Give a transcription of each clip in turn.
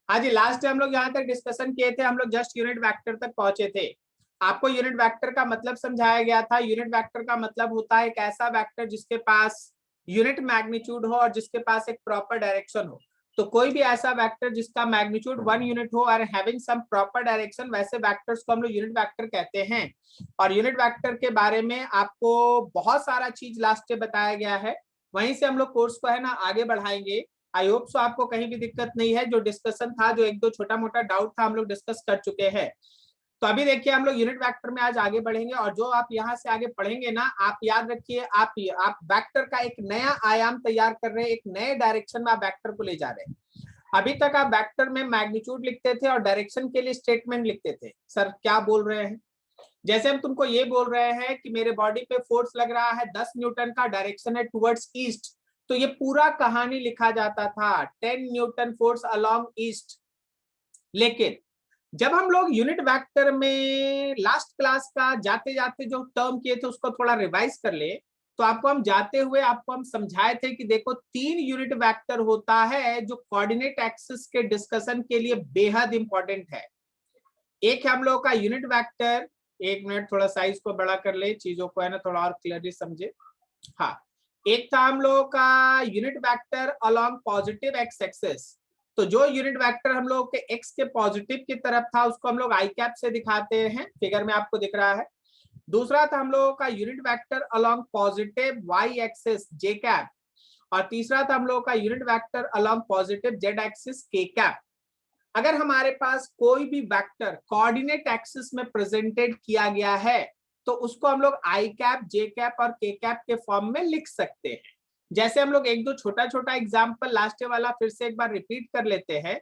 हाँ जी, last time हम लोग यहाँ तक डिस्कशन किए थे, हम लोग जस्ट यूनिट वेक्टर तक पहुंचे थे। आपको यूनिट वेक्टर का मतलब समझाया गया था। यूनिट वेक्टर का मतलब होता है एक ऐसा वेक्टर जिसके पास यूनिट मैग्नीट्यूड हो और जिसके पास एक प्रॉपर डायरेक्शन हो। तो कोई भी ऐसा वेक्टर जिसका मैग्नीट्यूड 1 यूनिट हो और हैविंग सम प्रॉपर डायरेक्शन, वैसे वेक्टर्स को हम लोग यूनिट वेक्टर कहते हैं। और यूनिट वेक्टर के बारे में आपको बहुत सारा चीज लास्ट में बताया गया है, वहीं से हम लोग कोर्स को है ना आगे बढ़ाएंगे। आई होप सो आपको कहीं भी दिक्कत नहीं है। जो डिस्कशन था, जो एक दो छोटा मोटा डाउट था, हम लोग डिस्कस कर चुके हैं। तो अभी देखिए हम लोग यूनिट वेक्टर में आज आगे बढ़ेंगे, और जो आप यहाँ से आगे पढ़ेंगे ना, आप याद रखिए, आप वेक्टर का एक नया आयाम तैयार कर रहे हैं, एक नए डायरेक्शन में आप वेक्टर को ले जा रहे हैं। अभी तक आप वेक्टर में मैग्नीट्यूड लिखते थे और डायरेक्शन के लिए स्टेटमेंट लिखते थे। सर क्या बोल रहे हैं? जैसे हम तुमको ये बोल रहे हैं कि मेरे बॉडी पे फोर्स लग रहा है 10 न्यूटन का, डायरेक्शन है टुवर्ड्स ईस्ट, तो ये पूरा कहानी लिखा जाता था 10 न्यूटन फोर्स अलोंग ईस्ट। लेकिन जब हम लोग यूनिट वेक्टर में लास्ट क्लास का जाते जाते जो टर्म किए थे उसको थोड़ा रिवाइज कर ले, तो आपको हम जाते हुए आपको हम समझाए थे कि देखो 3 यूनिट वेक्टर होता है जो कोऑर्डिनेट एक्सिस के डिस्कशन के लिए बेहद इंपॉर्टेंट है। एक है हम लोग का यूनिट वेक्टर, एक मिनट थोड़ा साइज को बड़ा कर ले, चीजों को है ना थोड़ा और क्लियरली समझे। हाँ, एक था हम लोग का unit vector along positive x axis. तो जो यूनिट वेक्टर हम लोग के एक्स के पॉजिटिव की तरफ था उसको हम लोग आई कैप से दिखाते हैं, फिगर में आपको दिख रहा है। दूसरा था हम लोगों का unit vector along positive Y axis J cap, और तीसरा था हम लोगों का unit vector along positive Z axis K cap. अगर हमारे पास कोई भी वेक्टर कोऑर्डिनेट एक्सिस में प्रेजेंटेड किया गया है तो उसको हम लोग आई कैप, जे कैप और के कैप के फॉर्म में लिख सकते हैं। जैसे हम लोग एक दो छोटा छोटा एग्जांपल लास्ट वाला फिर से एक बार रिपीट कर लेते हैं।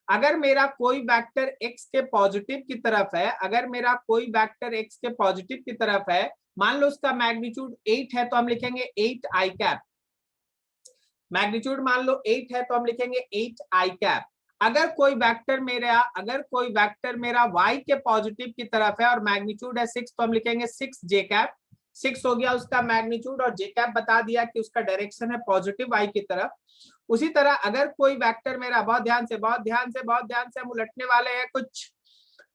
अगर मेरा कोई वेक्टर x के पॉजिटिव की तरफ है, अगर मेरा कोई वेक्टर x के पॉजिटिव की तरफ है, मान लो उसका मैग्नीट्यूड 8 है, तो हम लिखेंगे 8 आई कैप। मैग्नीट्यूड मान लो 8 है तो हम लिखेंगे 8 आई कैप। अगर कोई वेक्टर मेरा y के पॉजिटिव की तरफ है और मैग्नीट्यूड है 6, तो हम लिखेंगे 6 जे कैप। 6 हो गया उसका मैग्नीट्यूड, और जे कैप बता दिया कि उसका डायरेक्शन है पॉजिटिव y की तरफ। उसी तरह अगर कोई वेक्टर मेरा, बहुत ध्यान से हम उलटने वाले हैं, कुछ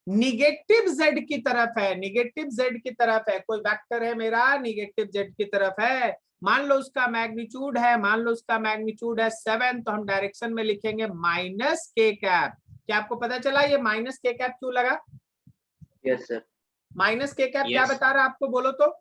निगेटिव z की तरफ है, निगेटिव z की तरफ है, कोई वेक्टर है मेरा निगेटिव z की तरफ है, मान लो उसका मैग्नीट्यूड है 7, तो हम डायरेक्शन में लिखेंगे माइनस के कैप। क्या आपको पता चला ये माइनस के कैप क्यों लगा? Yes sir. माइनस के कैप क्या बता रहा है आपको, बोलो तो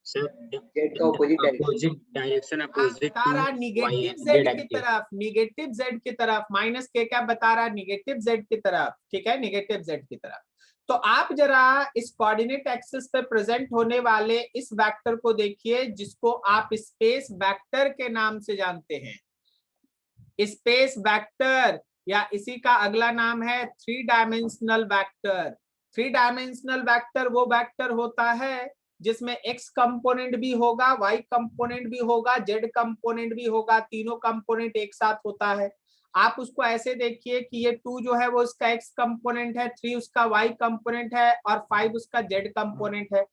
सर अपोजिट डायरेक्शन, अपोजिट बता रहा निगेटिव जेड की तरफ, निगेटिव जेड की तरफ। माइनस के कैप बता रहा निगेटिव जेड की तरफ, ठीक है, निगेटिव जेड की तरफ। तो आप जरा इस कोऑर्डिनेट एक्सिस पे प्रेजेंट होने वाले इस वेक्टर को देखिए, जिसको आप स्पेस वेक्टर के नाम से जानते हैं। स्पेस वेक्टर, या इसी का अगला नाम है 3 डायमेंशनल वेक्टर। 3 डायमेंशनल वेक्टर वो वेक्टर होता है जिसमें x कंपोनेंट भी होगा, y कंपोनेंट भी होगा, z कंपोनेंट भी होगा, तीनों कंपोनेंट एक साथ होता है। आप उसको ऐसे देखिए कि ये 2 जो है वो उसका x कंपोनेंट है, 3 उसका y कंपोनेंट है, और 5 उसका z कंपोनेंट है।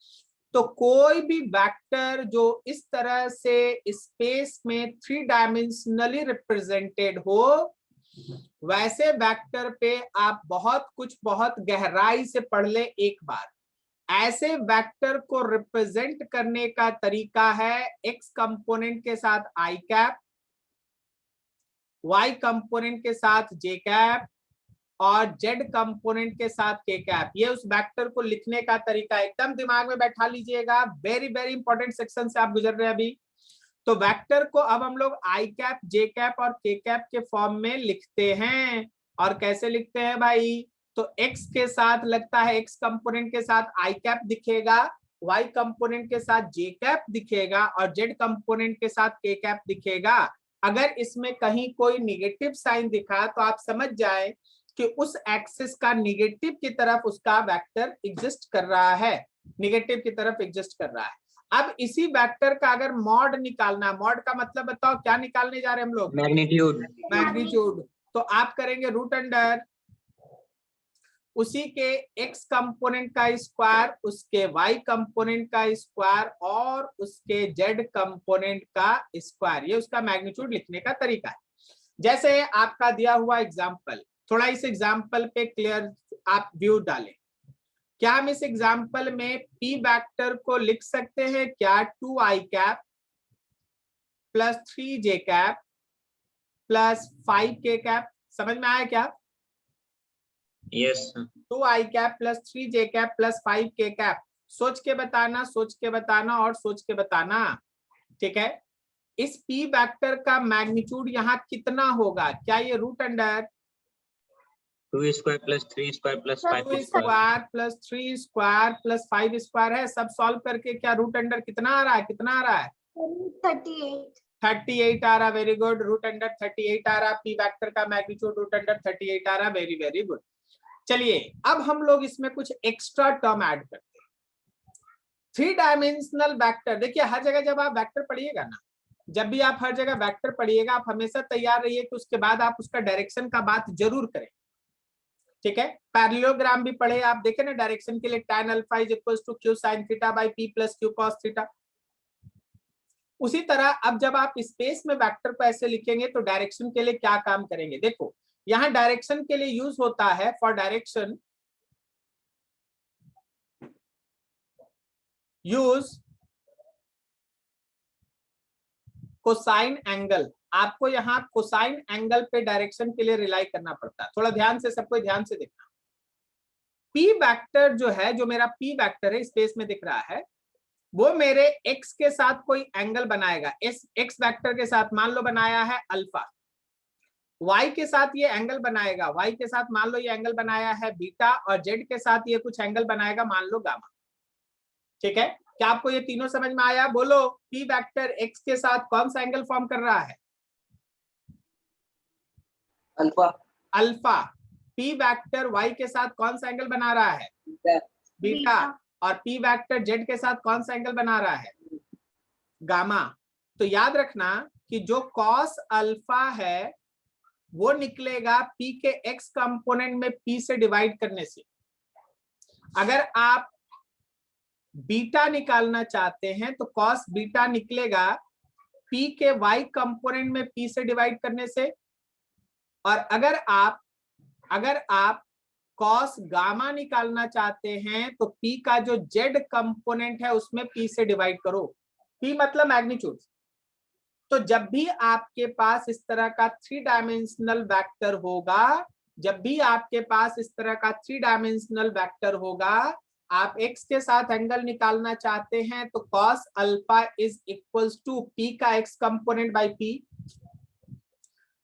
तो कोई भी वेक्टर जो इस तरह से स्पेस में 3 डायमेंशनली रिप्रेजेंटेड हो, वैसे वेक्टर पे आप बहुत गहराई से पढ़ ले एक बार। ऐसे वेक्टर को रिप्रेजेंट करने का तरीका है x कंपोनेंट के साथ आई कैप, y कंपोनेंट के साथ जे कैप, और z कंपोनेंट के साथ के कैप। ये उस वेक्टर को लिखने का तरीका, एकदम दिमाग में बैठा लीजिएगा। वेरी वेरी इंपॉर्टेंट सेक्शन से आप गुजर रहे हैं अभी। तो वेक्टर को अब हम लोग आई कैप, जे कैप और के कैप के फॉर्म में लिखते हैं। और कैसे लिखते हैं भाई? तो x के साथ लगता है, x कंपोनेंट के साथ आई कैप दिखेगा, y कंपोनेंट के साथ जे कैप दिखेगा, और z कंपोनेंट के साथ के कैप दिखेगा। अगर इसमें कहीं कोई निगेटिव साइन दिखा तो आप समझ जाए कि उस एक्सिस का निगेटिव की तरफ उसका वेक्टर एग्जिस्ट कर रहा है, निगेटिव की तरफ एग्जिस्ट कर रहा है। अब इसी वेक्टर का अगर मॉड निकालना, मॉड का मतलब बताओ क्या निकालने जा रहे हैं हम लोग? मैग्नीट्यूड। तो आप करेंगे रूट अंडर उसी के x कंपोनेंट का स्क्वायर, उसके y कंपोनेंट का स्क्वायर, और उसके z कंपोनेंट का स्क्वायर। ये उसका मैग्नीट्यूड लिखने का तरीका है। जैसे आपका दिया हुआ एग्जाम्पल, थोड़ा इस एग्जाम्पल पे क्लियर आप व्यू डालें। क्या हम इस एग्जाम्पल में पी वेक्टर को लिख सकते हैं क्या 2i cap plus 3j cap plus 5k cap? समझ में आया क्या? Yes 2i cap plus 3j cap plus 5k cap. सोच के बताना, सोच के बताना और सोच के बताना, ठीक है। इस p वेक्टर का मैग्नीट्यूड यहाँ कितना होगा? क्या ये root under 2 square plus 3 square plus 5 2 square square plus 3 square plus 5 square है? सब सॉल्व करके क्या रूट अंडर कितना आ रहा है? कितना आ रहा है? 38 आ रहा। Very good. रूट अंडर 38 आ रहा। पी वेक्टर का मैग्नीट्यूड रूट अंडर 38 आ रहा। Very very good. चलिए अब हम लोग इसमें कुछ एक्स्ट्रा टर्म ऐड करते हैं। 3 डायमेंशनल वेक्टर, देखिए हर जगह जब आप वेक्टर पढ़िएगा ना, जब भी आप हर जगह वेक्टर पढ़िएगा, आप हमेशा तैयार रहिए कि उसके बाद आप उसका डायरेक्शन का बात जरूर करें, ठीक है। पैरेललोग्राम भी पढ़े आप, देखे ना डायरेक्शन के लिए tan alpha is equal to q sin theta by p plus q cos theta. उसी तरह अब जब आप स्पेस में वेक्टर को ऐसे लिखेंगे तो डायरेक्शन के लिए क्या काम करेंगे? देखो यहाँ डायरेक्शन के लिए यूज होता है, for direction use cosine angle. आपको यहाँ कोसाइन एंगल पे डायरेक्शन के लिए रिलाई करना पड़ता है। थोड़ा ध्यान से, सबको ध्यान से देखना। पी वेक्टर जो है, जो मेरा पी वेक्टर है स्पेस में दिख रहा है, वो मेरे x के साथ कोई एंगल बनाएगा। x वेक्टर के साथ मान लो बनाया है अल्फा, y के साथ ये एंगल बनाएगा, y के साथ मान लो ये एंगल बनाया है बीटा, और z के साथ ये कुछ एंगल बनाएगा, मान लो गामा, ठीक है। क्या आपको ये तीनों समझ में आया? बोलो p वेक्टर x के साथ कौन सा एंगल फॉर्म कर रहा है? Alpha. Alpha. p vector y के साथ कौन सा एंगल बना रहा है? बीटा। और p वेक्टर z के साथ कौन सा एंगल बना रहा है? गामा। तो याद रखना कि जो cos अल्फा है वो निकलेगा p के x कंपोनेंट में p से डिवाइड करने से। अगर आप बीटा निकालना चाहते हैं तो cos बीटा निकलेगा p के y कंपोनेंट में p से डिवाइड करने से। और अगर आप cos गामा निकालना चाहते हैं तो p का जो z कंपोनेंट है उसमें p से डिवाइड करो। p मतलब मैग्नीट्यूड। तो जब भी आपके पास इस तरह का 3 डायमेंशनल वेक्टर होगा, जब भी आपके पास इस तरह का 3 डायमेंशनल वेक्टर होगा, आप x के साथ एंगल निकालना चाहते हैं तो cos alpha is equals to p का x component by p,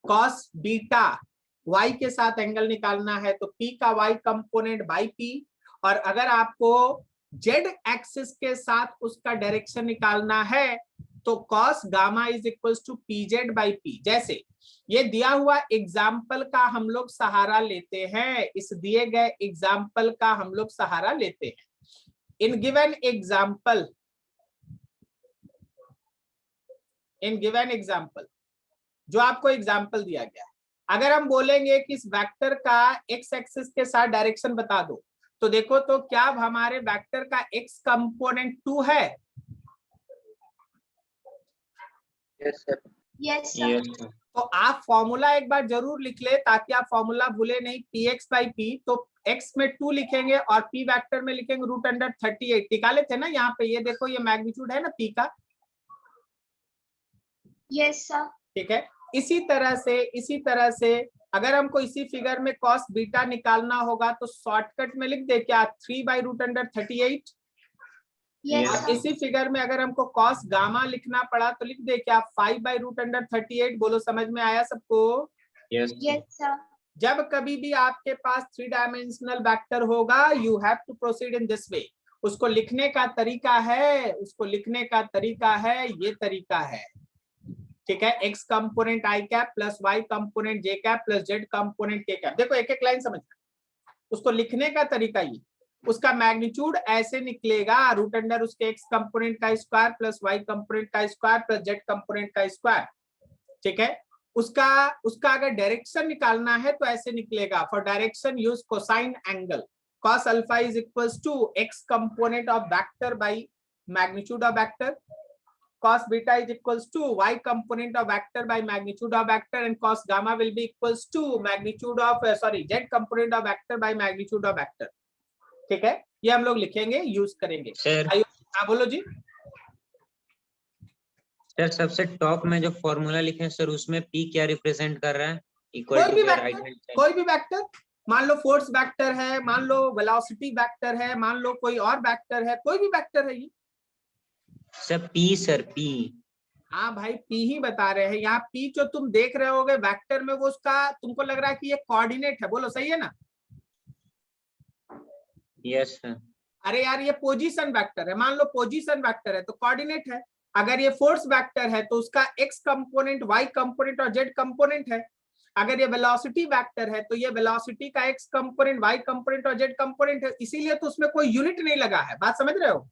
cos beta y के साथ एंगल निकालना है तो p का y कंपोनेंट बाय p, और अगर आपको z एक्सिस के साथ उसका डायरेक्शन निकालना है तो cos gamma is equals to pz by p। जैसे ये दिया हुआ एग्जाम्पल का हम लोग सहारा लेते हैं, इस दिए गए एग्जाम्पल का हम लोग सहारा लेते हैं। इन गिवन एग्जाम्पल जो आपको एग्जाम्पल दिया गया है, अगर हम बोलेंगे कि इस वेक्टर का x एक्सिस के साथ डायरेक्शन बता दो, तो देखो तो क्या हमारे वेक्टर का x कंपोनेंट 2 है? Yes sir. तो आप फॉर्मूला एक बार जरूर लिख ले ताकि आप फॉर्मूला भूले नहीं। px बाई p, तो x में 2 लिखेंगे और p वेक्टर में लिखेंगे रूट अंडर 38। निकाले थे ना यहाँ पे, ये देखो ये मैग्नीट्यूड है ना p का। Yes sir. ठीक है। इसी तरह से अगर हमको इसी फिगर में cos बीटा निकालना होगा तो शॉर्टकट में लिख दे क्या 3 बाई रूट अंडर 38। यस इसी फिगर में अगर हमको cos गामा लिखना पड़ा तो लिख दे क्या 5 बाई रूट अंडर 38। बोलो समझ में आया सबको? Yes sir. जब कभी भी आपके पास 3 डायमेंशनल वेक्टर होगा, you have to proceed in this way. उसको लिखने का तरीका है, ये तरीका है, ठीक है। x component i cap plus y component j cap plus z component k cap. देखो एक एक लाइन समझना, उसको लिखने का तरीका ये, उसका मैग्नीट्यूड ऐसे निकलेगा रूट अंडर उसके x कंपोनेंट का स्क्वायर प्लस y कंपोनेंट का स्क्वायर प्लस z कंपोनेंट का स्क्वायर, ठीक है। उसका अगर डायरेक्शन निकालना है तो ऐसे निकलेगा, for direction use cosine angle, cos alpha is equals to x component of vector by magnitude of vector. cos beta is equals to y component of vector by magnitude of vector, and cos gamma will be equals to magnitude of z component of vector by magnitude of vector. ठीक है, ये हम लोग लिखेंगे, use करेंगे। Sir हाँ बोलो जी। Sir सबसे टॉप में जो फॉर्मूला लिखे हैं सर, उसमें p क्या रिप्रेजेंट कर रहा है? इक्वल कोई टू भी राइट वेक्टर, हैंड साइड। कोई भी वेक्टर, मान लो फोर्स वेक्टर है, मान लो वेलोसिटी वेक्टर है, मान लो कोई और वेक्टर है, कोई भी वेक्टर है ये। Sir p, sir p। हाँ भाई पी ही बता रहे हैं यहाँ। पी जो तुम देख रहे होगे वेक्टर में, वो उसका तुमको लग रहा है कि ये कोऑर्डिनेट है, बोलो सही है ना? Yes sir. अरे यार ये पोजीशन वेक्टर है, मान लो पोजीशन वेक्टर है तो कोऑर्डिनेट है। अगर ये फोर्स वेक्टर है तो उसका एक्स कंपोनेंट, वाई कंपोनेंट और जेड कंपोनेंट है। अगर ये वेलोसिटी वेक्टर है तो ये वेलोसिटी का एक्स कंपोनेंट, वाई कंपोनेंट और जेड कंपोनेंट है, इसीलिए तो उसमें कोई यूनिट नहीं लगा है। बात समझ रहे हो?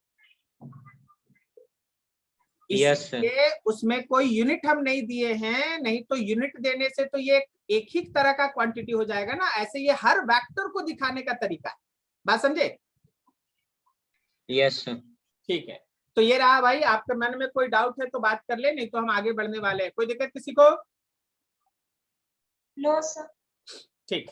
Yes sir. इसलिए उसमें कोई यूनिट हम नहीं दिए हैं, नहीं तो यूनिट देने से तो ये एक ही तरह का क्वांटिटी हो जाएगा ना। ऐसे ये हर वेक्टर को दिखाने का तरीका है। बात समझे? Yes sir. ठीक है, तो ये रहा भाई। आपके मन में कोई डाउट है तो बात कर ले, नहीं तो हम आगे बढ़ने वाले हैं। कोई दिक्कत किसी को? No sir. ठीक,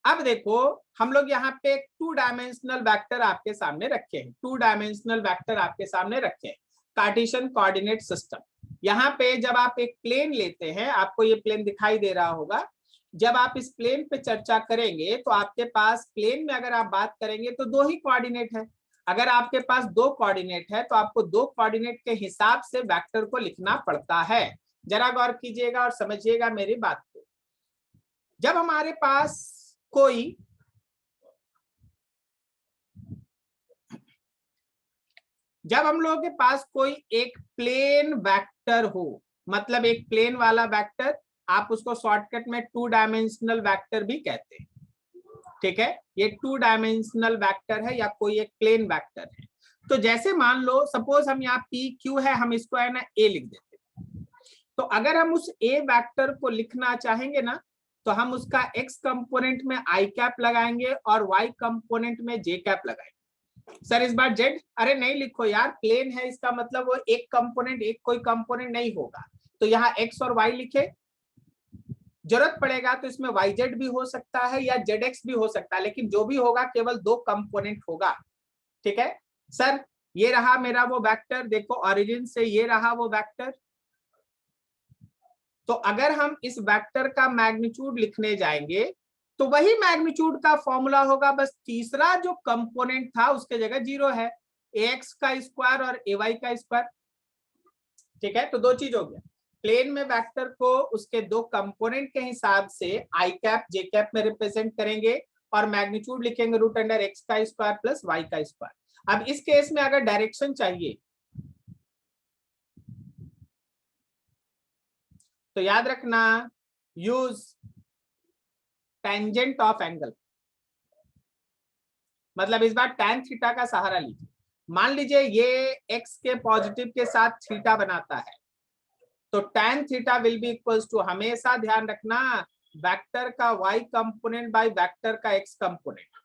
अब देखो हम लोग यहाँ पे एक 2 डायमेंशनल वेक्टर आपके सामने रखे हैं। 2 डायमेंशनल वेक्टर आपके सामने रखे हैं, कार्टेशियन कोऑर्डिनेट सिस्टम। यहाँ पे जब आप एक प्लेन लेते हैं, आपको ये प्लेन दिखाई दे रहा होगा। जब आप इस प्लेन पे चर्चा करेंगे तो आपके पास प्लेन में अगर आप बात करेंगे तो 2 ही कोऑर्डिनेट है। अगर आपके पास 2 कोऑर्डिनेट है तो आपको 2 कोऑर्डिनेट के हिसाब से वेक्टर को लिखना पड़ता है। जरा गौर कीजिएगा और समझिएगा मेरी बात को। जब हमारे पास कोई जब हम लोगों के पास कोई एक प्लेन वेक्टर हो, मतलब एक प्लेन वाला वेक्टर, आप उसको शॉर्टकट में 2 डायमेंशनल वेक्टर भी कहते हैं। ठीक है, ये 2 डायमेंशनल वेक्टर है या कोई एक प्लेन वेक्टर है। तो जैसे मान लो सपोज हम यहाँ पी क्यू है, हम इसको है ना ए लिख देते हैं। तो अगर हम उस ए वेक्टर को लिखना चाहेंगे ना, तो हम उसका एक्स कंपोनेंट में आई कैप लगाएंगे और वाई कंपोनेंट में जे कैप लगाएंगे। सर इस बार जेड, अरे नहीं लिखो यार, प्लेन है इसका मतलब वो एक कंपोनेंट, एक कोई कंपोनेंट नहीं होगा। तो यहाँ एक्स और वाई लिखे, जरूरत पड़ेगा तो इसमें वाई जेड भी हो सकता है या जेड एक्स भी हो सकता है, लेकिन जो भी होगा केवल 2 कंपोनेंट होगा। ठीक है सर, ये रहा मेरा वो वेक्टर। देखो ऑरिजिन से ये रहा वो वेक्टर। तो अगर हम इस वेक्टर का मैग्नीट्यूड लिखने जाएंगे तो वही मैग्नीट्यूड का फॉर्मूला होगा, बस तीसरा जो कंपोनेंट था उसके जगह 0 है, ax का स्क्वायर और ay का स्क्वायर। ठीक है, तो 2 चीज हो गया। प्लेन में वेक्टर को उसके 2 कंपोनेंट के हिसाब से आई कैप जे कैप में रिप्रेजेंट करेंगे और मैग्नीट्यूड लिखेंगे रूट अंडर एक्स का स्क्वायर प्लस वाई का स्क्वायर। अब इस केस में अगर डायरेक्शन चाहिए तो याद रखना, यूज टेंजेंट ऑफ एंगल। मतलब इस बार टैन थीटा का सहारा लीजिए। मान लीजिए ये x के पॉजिटिव के साथ थीटा बनाता है, तो tan theta will be equals to, हमेशा ध्यान रखना, वेक्टर का y कंपोनेंट बाय वेक्टर का x कंपोनेंट।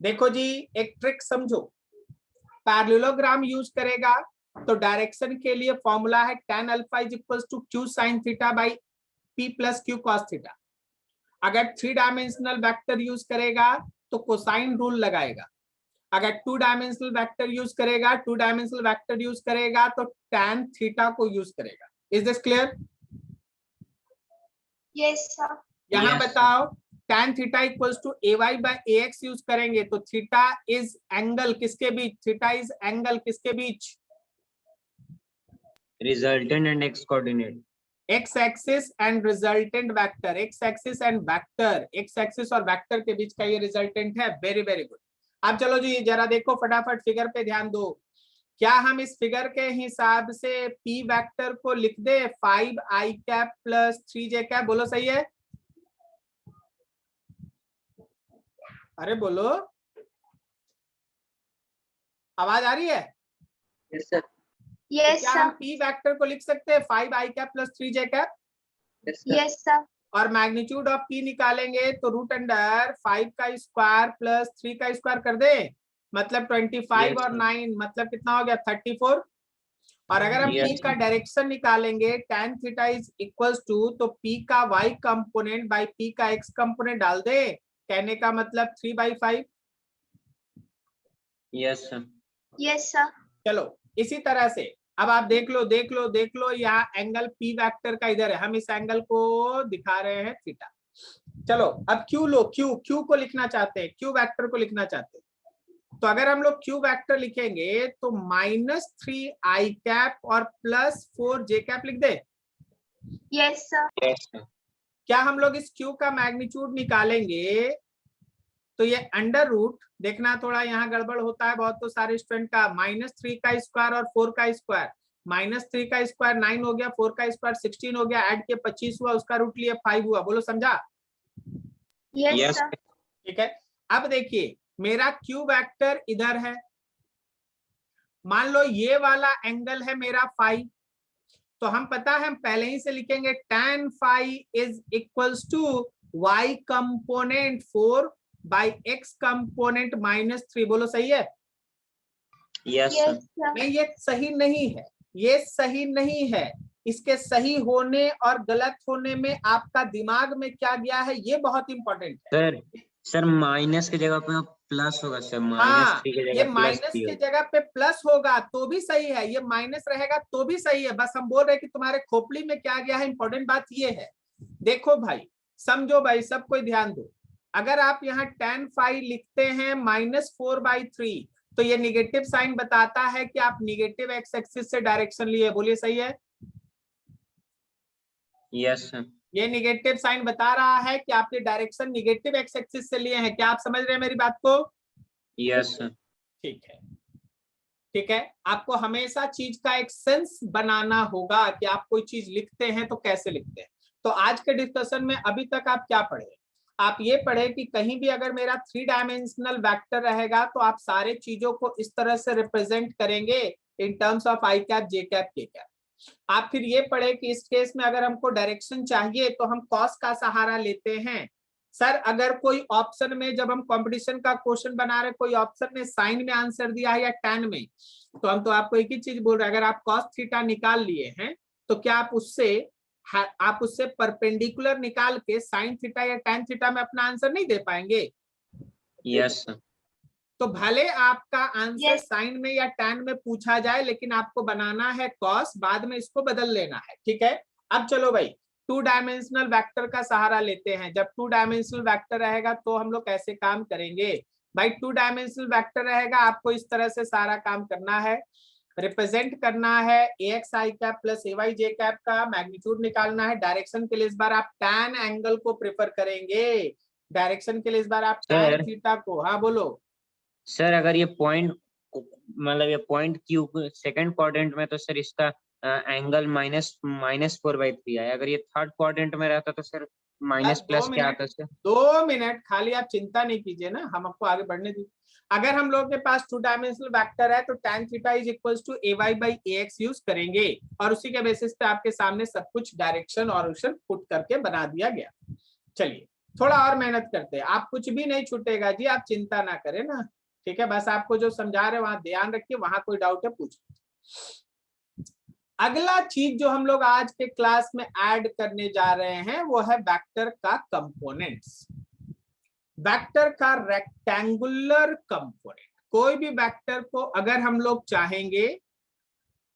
देखो जी एक ट्रिक समझो, पैरेललोग्राम यूज करेगा तो डायरेक्शन के लिए फॉर्मूला है tan alpha is equals to q sin theta by p plus q cos theta. अगर 3 डायमेंशनल वेक्टर यूज करेगा तो कोसाइन रूल लगाएगा। अगर 2 डायमेंशनल वेक्टर यूज करेगा, 2 डायमेंशनल वेक्टर यूज करेगा तो tan थीटा को यूज करेगा। Is this clear? Yes sir. यहाँ Yes. बताओ, tan theta equals to ay by ax use करेंगे तो थीटा इज एंगल किसके बीच? थीटा इज एंगल किसके बीच? Resultant and X coordinate. X axis and resultant vector, X axis and vector, X axis और vector के बीच का ये रिजल्टेंट है। Very very good. अब चलो जी जरा देखो फटाफट फिगर पे ध्यान दो। क्या हम इस फिगर के हिसाब से p वेक्टर को लिख दे 5i cap plus 3j cap? बोलो सही है? अरे बोलो, आवाज आ रही है? Yes sir. यस क्या हम सर। p वेक्टर को लिख सकते हैं 5i cap plus 3j cap? Yes sir. और मैग्नीट्यूड ऑफ p निकालेंगे तो रूट अंडर 5 का स्क्वायर प्लस 3 का स्क्वायर कर दे, मतलब 25 Yes, और sir. 9 मतलब कितना हो गया? 34। और अगर हम Yes, P का डायरेक्शन निकालेंगे tan theta is equals to, तो P का y कंपोनेंट बाय P का x कंपोनेंट डाल दे, कहने का मतलब 3/5। yes sir. Yes, sir. चलो इसी तरह से अब आप देख लो यहाँ एंगल P वेक्टर का इधर है, हम इस एंगल को दिखा रहे हैं थीटा। चलो अब Q लो, Q को लिखना चाहते हैं, Q वेक्टर को लिखना चाहते हैं, तो अगर हम लोग Q वेक्टर लिखेंगे तो -3i और +4j लिख दे। Yes, sir. Yes sir. क्या हम लोग इस Q का मैग्नीट्यूड निकालेंगे तो ये अंडर रूट, देखना थोड़ा यहाँ गड़बड़ होता है बहुत, तो सारे स्टूडेंट का -3 का स्क्वायर और 4 का स्क्वायर, -3 का स्क्वायर 9 हो गया, 4 का स्क्वायर 16 हो गया, ऐड के 25 हुआ, उसका रूट लिए 5 हुआ। बोलो समझा? Yes, Yes sir. ठीक है। अब देखिए मेरा Q वेक्टर इधर है, मान लो ये वाला एंगल है मेरा फाई, तो हम पता है हम पहले ही से लिखेंगे tan phi is equals to y component 4 by x component -3। बोलो सही है? yes sir. Yes, sir. नहीं, ये सही नहीं है, ये सही नहीं है। इसके सही होने और गलत होने में आपका दिमाग में क्या गया है, ये बहुत इंपॉर्टेंट है। सर माइनस की जगह पे प्लस होगा सर, हाँ, -3 की ये जगह प्लस माइनस 3 की होगा। जगह पे प्लस होगा तो भी सही है, ये माइनस रहेगा तो भी सही है। बस हम बोल रहे हैं कि तुम्हारे खोपड़ी में क्या गया है, इंपॉर्टेंट बात ये है। देखो भाई, समझो भाई, सब कोई ध्यान दो। अगर आप यहाँ tan फाई लिखते हैं -4/3, तो ये निगेटिव साइन बताता है कि आप निगेटिव एक्स एक्सिस से डायरेक्शन लिए। बोलिए सही है? Yes sir. ये निगेटिव साइन बता रहा है कि आपके डायरेक्शन निगेटिव एक्स एक्सिस से लिए हैं। क्या आप समझ रहे हैं मेरी बात को? Yes sir. ठीक है, ठीक है। आपको हमेशा चीज का एक सेंस बनाना होगा कि आप कोई चीज लिखते हैं तो कैसे लिखते हैं। तो आज के डिस्कशन में अभी तक आप क्या पढ़े? आप ये पढ़े कि कहीं भी अगर मेरा 3 डायमेंशनल वेक्टर रहेगा तो आप सारे चीजों को इस तरह से रिप्रेजेंट करेंगे in terms of I cap, J cap, के कैप। आप फिर ये पढ़े कि इस केस में अगर हमको डायरेक्शन चाहिए तो हम कॉस का सहारा लेते हैं। सर अगर कोई ऑप्शन में, जब हम कंपटीशन का क्वेश्चन बना रहे, कोई ऑप्शन में साइन में आंसर दिया है या टैन में, तो हम तो आपको एक ही चीज बोल रहे हैं, अगर आप कॉस थीटा निकाल लिए हैं तो क्या आप उससे परपेंडिकुलर निकाल के साइन थीटा या टैन थीटा में अपना आंसर नहीं दे पाएंगे? Yes sir. तो भले आपका आंसर Yes. साइन में या टैन में पूछा जाए, लेकिन आपको बनाना है कॉस, बाद में इसको बदल लेना है। ठीक है। अब चलो भाई, 2 डायमेंशनल वेक्टर का सहारा लेते हैं। जब 2 डायमेंशनल वेक्टर रहेगा तो हम लोग कैसे काम करेंगे भाई? 2 डायमेंशनल वेक्टर रहेगा, आपको इस तरह से सारा काम करना है, रिप्रेजेंट करना है ax i cap plus ay j cap का मैग्नीट्यूड निकालना है। डायरेक्शन के लिए इस बार आप टैन एंगल को प्रेफर करेंगे, डायरेक्शन के लिए इस बार आप टैन सर, थीटा को। हाँ बोलो। सर अगर ये पॉइंट, मतलब ये पॉइंट क्यू सेकंड क्वाड्रेंट में, तो सर इसका एंगल -4/3 आया। अगर ये थर्ड क्वाड्रेंट में रहता तो सर माइनस दो प्लस क्या मिनट, आता सर? 2 मिनट खाली, आप चिंता नहीं कीजिए ना, हम आपको आगे बढ़ने दीजिए। अगर हम लोग के पास 2 डायमेंशनल वेक्टर है तो tan theta is equals to ay/ax use करेंगे, और उसी के बेसिस पे आपके सामने सब कुछ डायरेक्शन और पुट करके बना दिया गया। चलिए थोड़ा और मेहनत करते हैं, आप कुछ भी नहीं छूटेगा जी, आप चिंता ना करें ना। ठीक है, बस आपको जो समझा रहे हैं वहां ध्यान रखिए, वहां कोई डाउट है पूछ। अगला चीज जो हम लोग आज के क्लास में ऐड करने जा रहे हैं वो है वेक्टर का कंपोनेंट्स, वेक्टर का रेक्टेंगुलर कंपोनेंट। कोई भी वेक्टर को अगर हम लोग चाहेंगे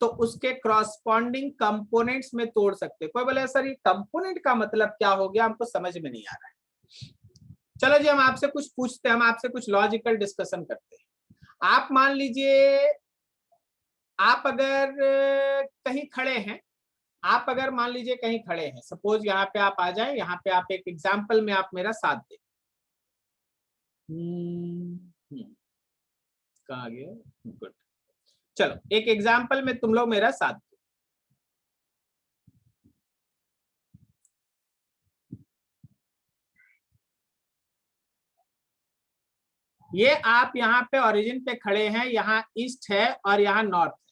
तो उसके क्रॉसपॉन्डिंग कंपोनेंट्स में तोड़ सकते। कोई बोले सर ये कंपोनेंट का मतलब क्या हो गया, हमको समझ में नहीं आ रहा है। चलो जी, हम आपसे कुछ पूछते हैं, हम आपसे कुछ लॉजिकल डिस्कशन करते हैं। आप मान लीजिए आप अगर कहीं खड़े हैं, आप अगर मान लीजिए कहीं खड़े हैं, सपोज यहाँ पे आप आ जाए, यहाँ पे आप एक एग्जाम्पल में आप मेरा साथ दें। कहाँ गया? गुड। चलो एक एग्जाम्पल में तुम लोग मेरा साथ दो। ये आप यहाँ पे ओरिजिन पे खड़े हैं, यहाँ ईस्ट है और यहाँ नॉर्थ है।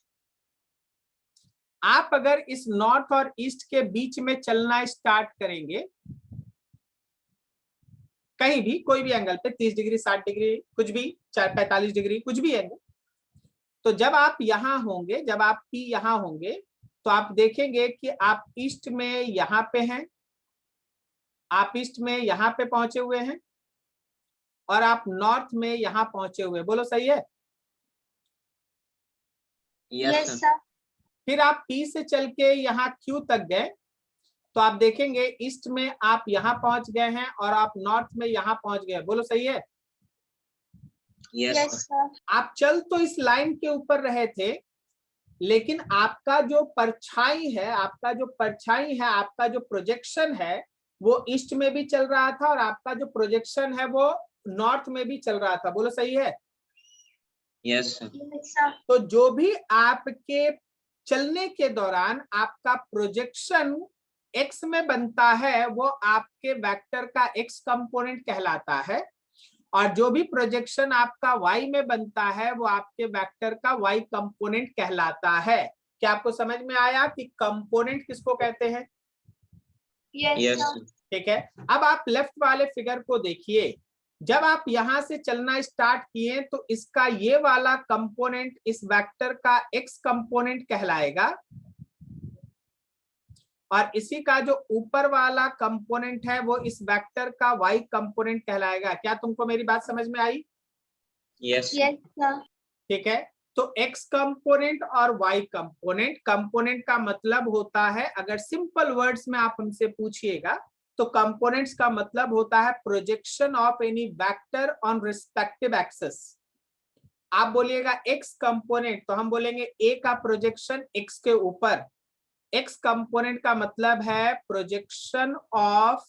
आप अगर इस नॉर्थ और ईस्ट के बीच में चलना स्टार्ट करेंगे, कहीं भी कोई भी एंगल पे 30 डिग्री, 60 डिग्री, कुछ भी, 45 डिग्री, कुछ भी एंगल, तो जब आप यहाँ होंगे, जब आप P यहाँ होंगे तो आप देखेंगे कि आप ईस्ट में यहाँ पे हैं, आप ईस्ट में यहाँ पे पहुंचे हुए हैं और आप नॉर्थ में यहाँ पहुंचे हुए, बोलो सही है? Yes, sir. फिर आप P से चल के यहाँ Q तक गए तो आप देखेंगे ईस्ट में आप यहाँ पहुंच गए हैं और आप नॉर्थ में यहाँ पहुंच गए, बोलो सही है? Yes, sir. आप चल तो इस लाइन के ऊपर रहे थे, लेकिन आपका जो परछाई है, आपका जो प्रोजेक्शन है वो ईस्ट में भी चल रहा था और आपका जो प्रोजेक्शन है वो नॉर्थ में भी चल रहा था, बोलो सही है? Yes Yes, sir. तो जो भी आपके चलने के दौरान आपका प्रोजेक्शन x में बनता है वो आपके वेक्टर का x कंपोनेंट कहलाता है, और जो भी प्रोजेक्शन आपका y में बनता है वो आपके वेक्टर का y कंपोनेंट कहलाता है। क्या आपको समझ में आया कि कंपोनेंट किसको कहते हैं? Yes, yes sir. ठीक है, अब आप लेफ्ट वाले फिगर को देखिए। जब आप यहां से चलना स्टार्ट किए तो इसका ये वाला कंपोनेंट इस वेक्टर का x कंपोनेंट कहलाएगा और इसी का जो ऊपर वाला कंपोनेंट है वो इस वेक्टर का y कंपोनेंट कहलाएगा। क्या तुमको मेरी बात समझ में आई? Yes Yes, sir. ठीक है, तो x कंपोनेंट और y कंपोनेंट, कंपोनेंट का मतलब होता है, अगर सिंपल वर्ड्स में आप हमसे पूछिएगा तो कंपोनेंट्स का मतलब होता है projection of any vector on respective axis. आप बोलिएगा x कंपोनेंट तो हम बोलेंगे a का प्रोजेक्शन x के ऊपर, x कंपोनेंट का मतलब है projection of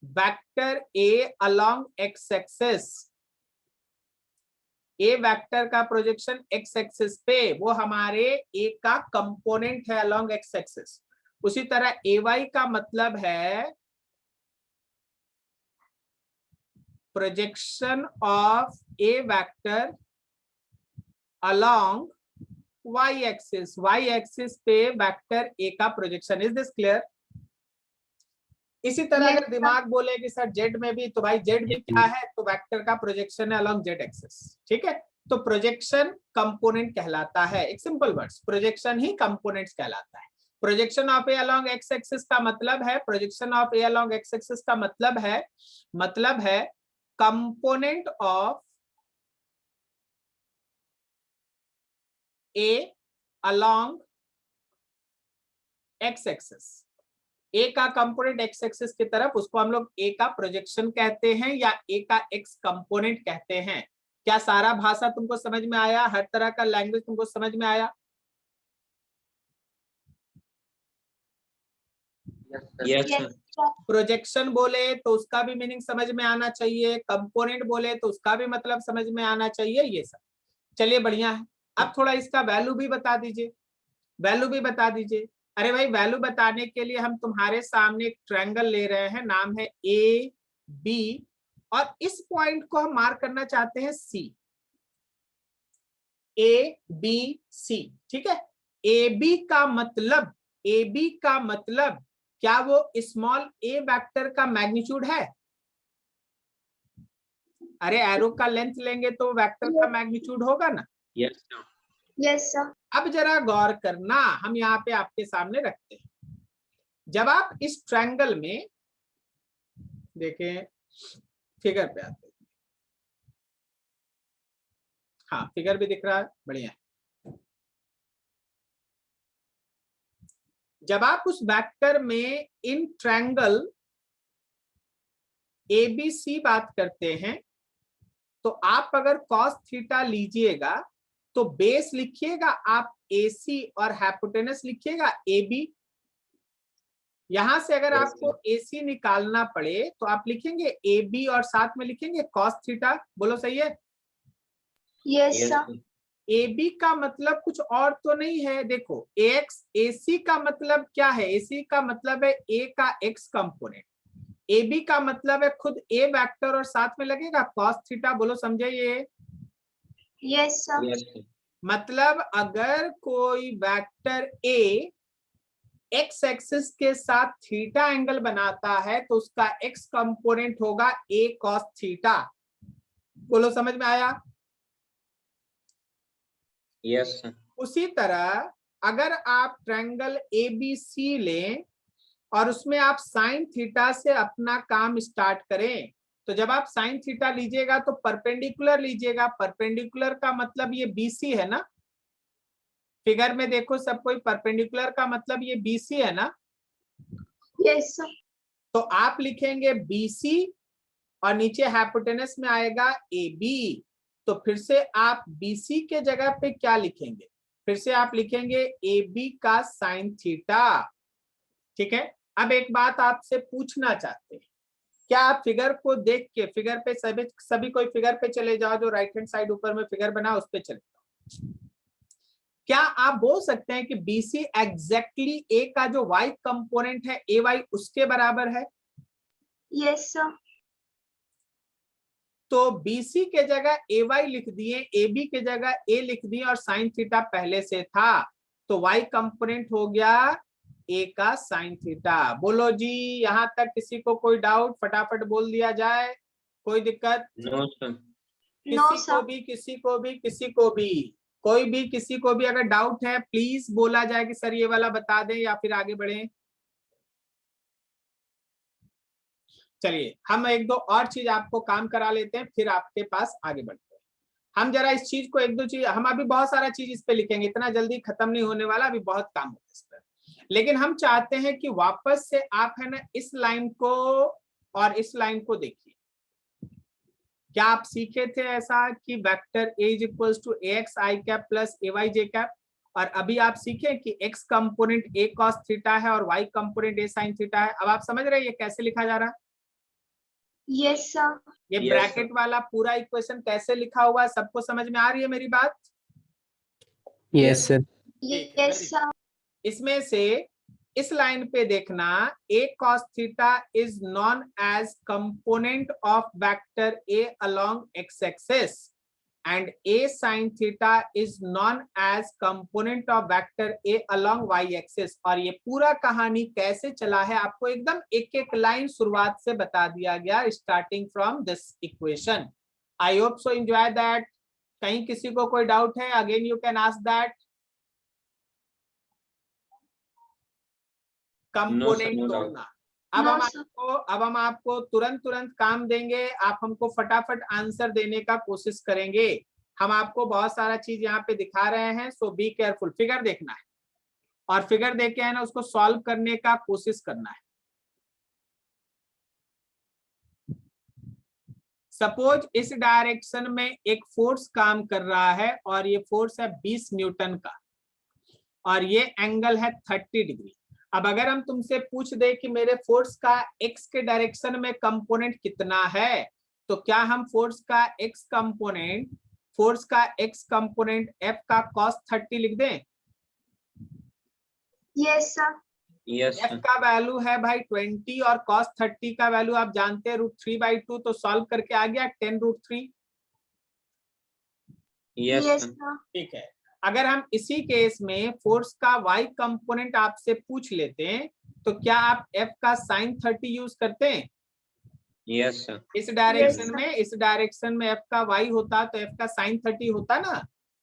vector a along x axis. A vector का प्रोजेक्शन x एक्सिस पे वो हमारे a का कंपोनेंट है अलोंग x एक्सिस। उसी तरह ay का मतलब है projection of A vector along y axis पे वेक्टर a का प्रोजेक्शन। Is this clear? इसी तरह Yes, अगर दिमाग बोले कि सर z में भी, तो भाई z भी क्या है? तो वेक्टर का प्रोजेक्शन है अलोंग z एक्सिस। ठीक है, तो प्रोजेक्शन कंपोनेंट कहलाता है। एक सिंपल वर्ड्स, प्रोजेक्शन ही कंपोनेंट्स कहलाता है। Projection of A along x axis का मतलब है, projection of A along x axis का मतलब है component of A along x axis. A का कंपोनेंट x एक्सिस की तरफ, उसको हम लोग ए का प्रोजेक्शन कहते हैं या ए का x कंपोनेंट कहते हैं। क्या सारा भाषा तुमको समझ में आया? हर तरह का लैंग्वेज तुमको समझ में आया? Yes Yes, sir. प्रोजेक्शन बोले तो उसका भी मीनिंग समझ में आना चाहिए, कंपोनेंट बोले तो उसका भी मतलब समझ में आना चाहिए, ये सब। चलिए बढ़िया है। अब थोड़ा इसका वैल्यू भी बता दीजिए, वैल्यू भी बता दीजिए। अरे भाई, वैल्यू बताने के लिए हम तुम्हारे सामने एक ट्रायंगल ले रहे हैं, नाम है ए बी, और इस पॉइंट को हम मार्क करना चाहते हैं सी, ए बी सी। ठीक है, ए बी का मतलब क्या वो स्मॉल ए वेक्टर का मैग्नीट्यूड है? अरे एरो का लेंथ लेंगे तो वेक्टर का मैग्नीट्यूड होगा ना। Yes Yes, sir. अब जरा गौर करना, हम यहाँ पे आपके सामने रखते हैं। जब आप इस ट्रायंगल में देखें, फिगर पे आते हैं, हाँ फिगर भी दिख रहा है, बढ़िया है। जब आप उस वेक्टर में इन ट्रायंगल ABC बात करते हैं तो आप अगर cos थीटा लीजिएगा तो बेस लिखिएगा आप AC और हाइपोटेनस लिखिएगा AB। यहां से अगर आपको AC निकालना पड़े तो आप लिखेंगे AB और साथ में लिखेंगे cos थीटा, बोलो सही है? Yes, sir. AB का मतलब कुछ और तो नहीं है, देखो AX, AC का मतलब क्या है? AC का मतलब है A का X कंपोनेंट, AB का मतलब है खुद A वेक्टर और साथ में लगेगा cos थीटा, बोलो समझे ये? Yes, sir. मतलब अगर कोई वेक्टर A x एक्सिस के साथ थीटा एंगल बनाता है तो उसका x कंपोनेंट होगा A cos थीटा, बोलो समझ में आया? यस उसी तरह अगर आप ट्रायंगल ABC लें और उसमें आप साइन थीटा से अपना काम स्टार्ट करें, तो जब आप साइन थीटा लीजिएगा तो परपेंडिकुलर लीजिएगा। परपेंडिकुलर का मतलब ये BC है ना, फिगर में देखो सब कोई, परपेंडिकुलर का मतलब ये BC है ना। Yes, sir. तो आप लिखेंगे BC और नीचे हाइपोटेनस में आएगा AB। तो फिर से आप BC के जगह पे क्या लिखेंगे, फिर से आप लिखेंगे AB का साइन थीटा। ठीक है, अब एक बात आपसे पूछना चाहते हैं, क्या आप फिगर को देख के, फिगर पे सभी कोई फिगर पे चले जाओ, जो राइट हैंड साइड ऊपर में फिगर बना उस पे चले जाओ। क्या आप बोल सकते हैं कि BC एग्जैक्टली A का जो Y कंपोनेंट है AY उसके बराबर है? Yes, sir. तो BC के जगह AY लिख दिए, AB के जगह A लिख दिए और साइन थीटा पहले से था, तो Y कंपोनेंट हो गया A का साइन थीटा। बोलो जी, यहां तक किसी को कोई डाउट? फटाफट बोल दिया जाए, कोई दिक्कत? नो सर No, किसी को sir. भी, किसी को भी, किसी को भी, कोई भी किसी को भी अगर डाउट है प्लीज बोला जाए कि सर ये वाला बता दें, या फिर आगे बढ़े। चलिए हम एक दो और चीज आपको काम करा लेते हैं, फिर आपके पास आगे बढ़ते हैं। हम जरा इस चीज को एक दो चीज, हम अभी बहुत सारा चीज इस पे लिखेंगे, इतना जल्दी खत्म नहीं होने वाला, अभी बहुत काम होगा इस पर। लेकिन हम चाहते हैं कि वापस से आप है ना इस लाइन को और इस लाइन को देखिए। क्या आप सीखे थे ऐसा कि vector A is equals to AX I cap plus AY J cap, और अभी आप सीखे कि x component A cos theta है और y component A sin theta है। अब आप समझ रहे हैं ये कैसे लिखा जा रहा है? Yes, sir. ये Yes, ब्रैकेट वाला पूरा इक्वेशन कैसे लिखा हुआ है, सबको समझ में आ रही है मेरी बात? Yes sir. ठीक है, Yes, sir. इसमें से इस लाइन पे देखना, A cos theta is known as component of vector A along x axis and A sin theta is known as component of vector A along y axis। और ये पूरा कहानी कैसे चला है आपको एकदम एक एक लाइन शुरुआत से बता दिया गया, starting from this equation. I hope so enjoy that. कहीं किसी को कोई डाउट है, again you can ask that. Component no doubt. तोड़ना। अब No, हम sir. अब हम आपको तुरंत तुरंत काम देंगे, आप हमको फटाफट आंसर देने का कोशिश करेंगे। हम आपको बहुत सारा चीज यहाँ पे दिखा रहे हैं, सो बी केयरफुल। फिगर देखना है और फिगर देख के है ना उसको सॉल्व करने का कोशिश करना है। सपोज इस डायरेक्शन में एक फोर्स काम कर रहा है और ये फोर्स है 20 न्यूटन का और ये एंगल है 30 डिग्री। अब अगर हम तुमसे पूछ दे कि मेरे फोर्स का एक्स के डायरेक्शन में कंपोनेंट कितना है, तो क्या हम फोर्स का एक्स कंपोनेंट एफ का cos 30 लिख दें? Yes, sir. Yes, एफ का वैल्यू है भाई 20 और cos 30 का वैल्यू आप जानते हैं √3/2, तो सॉल्व करके आ गया 10√3। yes, Yes, sir. ठीक है, अगर हम इसी केस में फोर्स का y कंपोनेंट आपसे पूछ लेते हैं, तो क्या आप f का sin 30 यूज करते हैं? yes, sir. इस डायरेक्शन Yes, sir. में, इस डायरेक्शन में f का y होता तो f का sin 30 होता ना।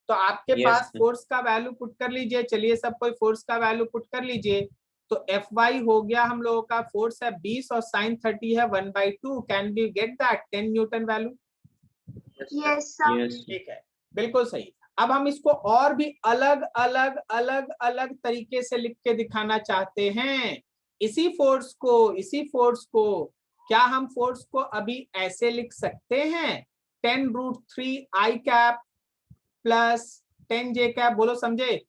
तो आपके Yes, पास sir. फोर्स का वैल्यू पुट कर लीजिए। चलिए सब कोई फोर्स का वैल्यू पुट कर लीजिए। तो Fy हो गया, हम लोगों का फोर्स है 20 और sin 30 है 1/2। Can we get that 10 newton value? Yes, sir. Yes, sir. ठीक है, बिल्कुल सही। अब हम इसको और भी अलग अलग अलग अलग तरीके से लिख के दिखाना चाहते हैं। इसी फोर्स को क्या हम फोर्स को अभी ऐसे लिख सकते हैं, 10√3 I cap plus 10 J cap? बोलो समझे?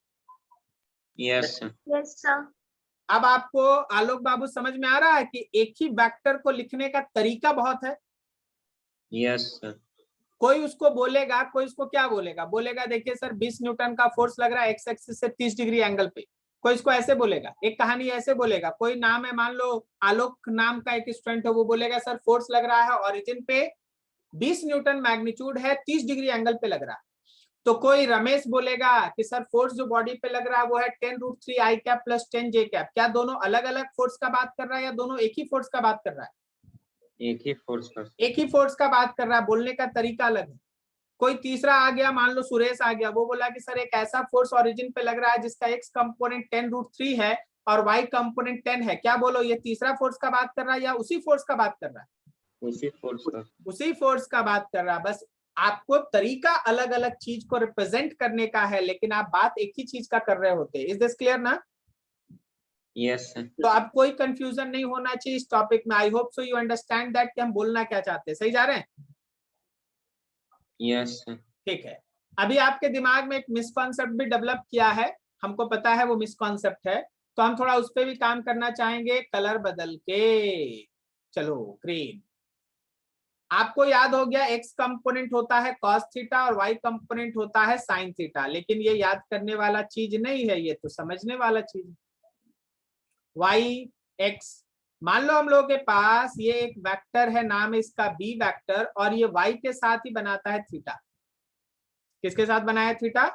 Yes, sir. Yes, sir. अब आपको आलोक बाबू समझ में आ रहा है कि एक ही वेक्टर को लिखने का तरीका बहुत है। Yes, sir. कोई उसको बोलेगा, कोई उसको क्या बोलेगा, बोलेगा देखिए सर 20 न्यूटन का फोर्स लग रहा है एक्स एक्सिस से 30 डिग्री एंगल पे। कोई इसको ऐसे बोलेगा, एक कहानी ऐसे बोलेगा। कोई नाम है, मान लो आलोक नाम का एक स्टूडेंट है, वो बोलेगा सर फोर्स लग रहा है ओरिजिन पे 20 न्यूटन मैग्नीट्यूड है, 30 डिग्री एंगल पे लग रहा है। तो कोई रमेश बोलेगा कि सर फोर्स जो बॉडी पे लग रहा है वो है 10√3 I cap plus 10 J cap. क्या दोनों अलग अलग फोर्स का बात कर रहा है या दोनों एक ही फोर्स का बात कर रहा है? एक ही फोर्स पर। एक ही फोर्स का बात कर रहा है, बोलने का तरीका अलग है। कोई तीसरा आ गया, मान लो सुरेश आ गया, वो बोला कि सर एक ऐसा फोर्स ओरिजिन पे लग रहा है जिसका x कंपोनेंट 10√3 है और y कंपोनेंट 10 है, क्या बोलो ये तीसरा फोर्स का बात कर रहा है या उसी फोर्स का बात कर रहा है? उसी फोर्स का। उसी फोर्स का बात कर रहा है। बस आपको तरीका अलग अलग चीज को रिप्रेजेंट करने का है, लेकिन आप बात एक ही चीज का कर रहे होते हैं। इज दिस क्लियर ना? Yes sir. तो अब कोई कंफ्यूजन नहीं होना चाहिए इस टॉपिक में। I hope so you understand that कि हम बोलना क्या चाहते हैं। सही जा रहे हैं? Yes sir. ठीक है। अभी आपके दिमाग में एक मिसकॉन्सेप्ट भी डेवलप किया है, हमको पता है वो मिसकॉन्सेप्ट है, तो हम थोड़ा उस पर भी काम करना चाहेंगे कलर बदल के। चलो ग्रीन। आपको याद हो गया x कंपोनेंट होता है cos थीटा और y कंपोनेंट होता है sin थीटा, लेकिन ये याद करने वाला चीज नहीं है, ये तो समझने वाला चीज है। y x, मान लो हम लोगों के पास ये एक वेक्टर है, नाम है इसका b वेक्टर, और ये y के साथ ही बनाता है थीटा। किसके साथ बनाया है थीटा?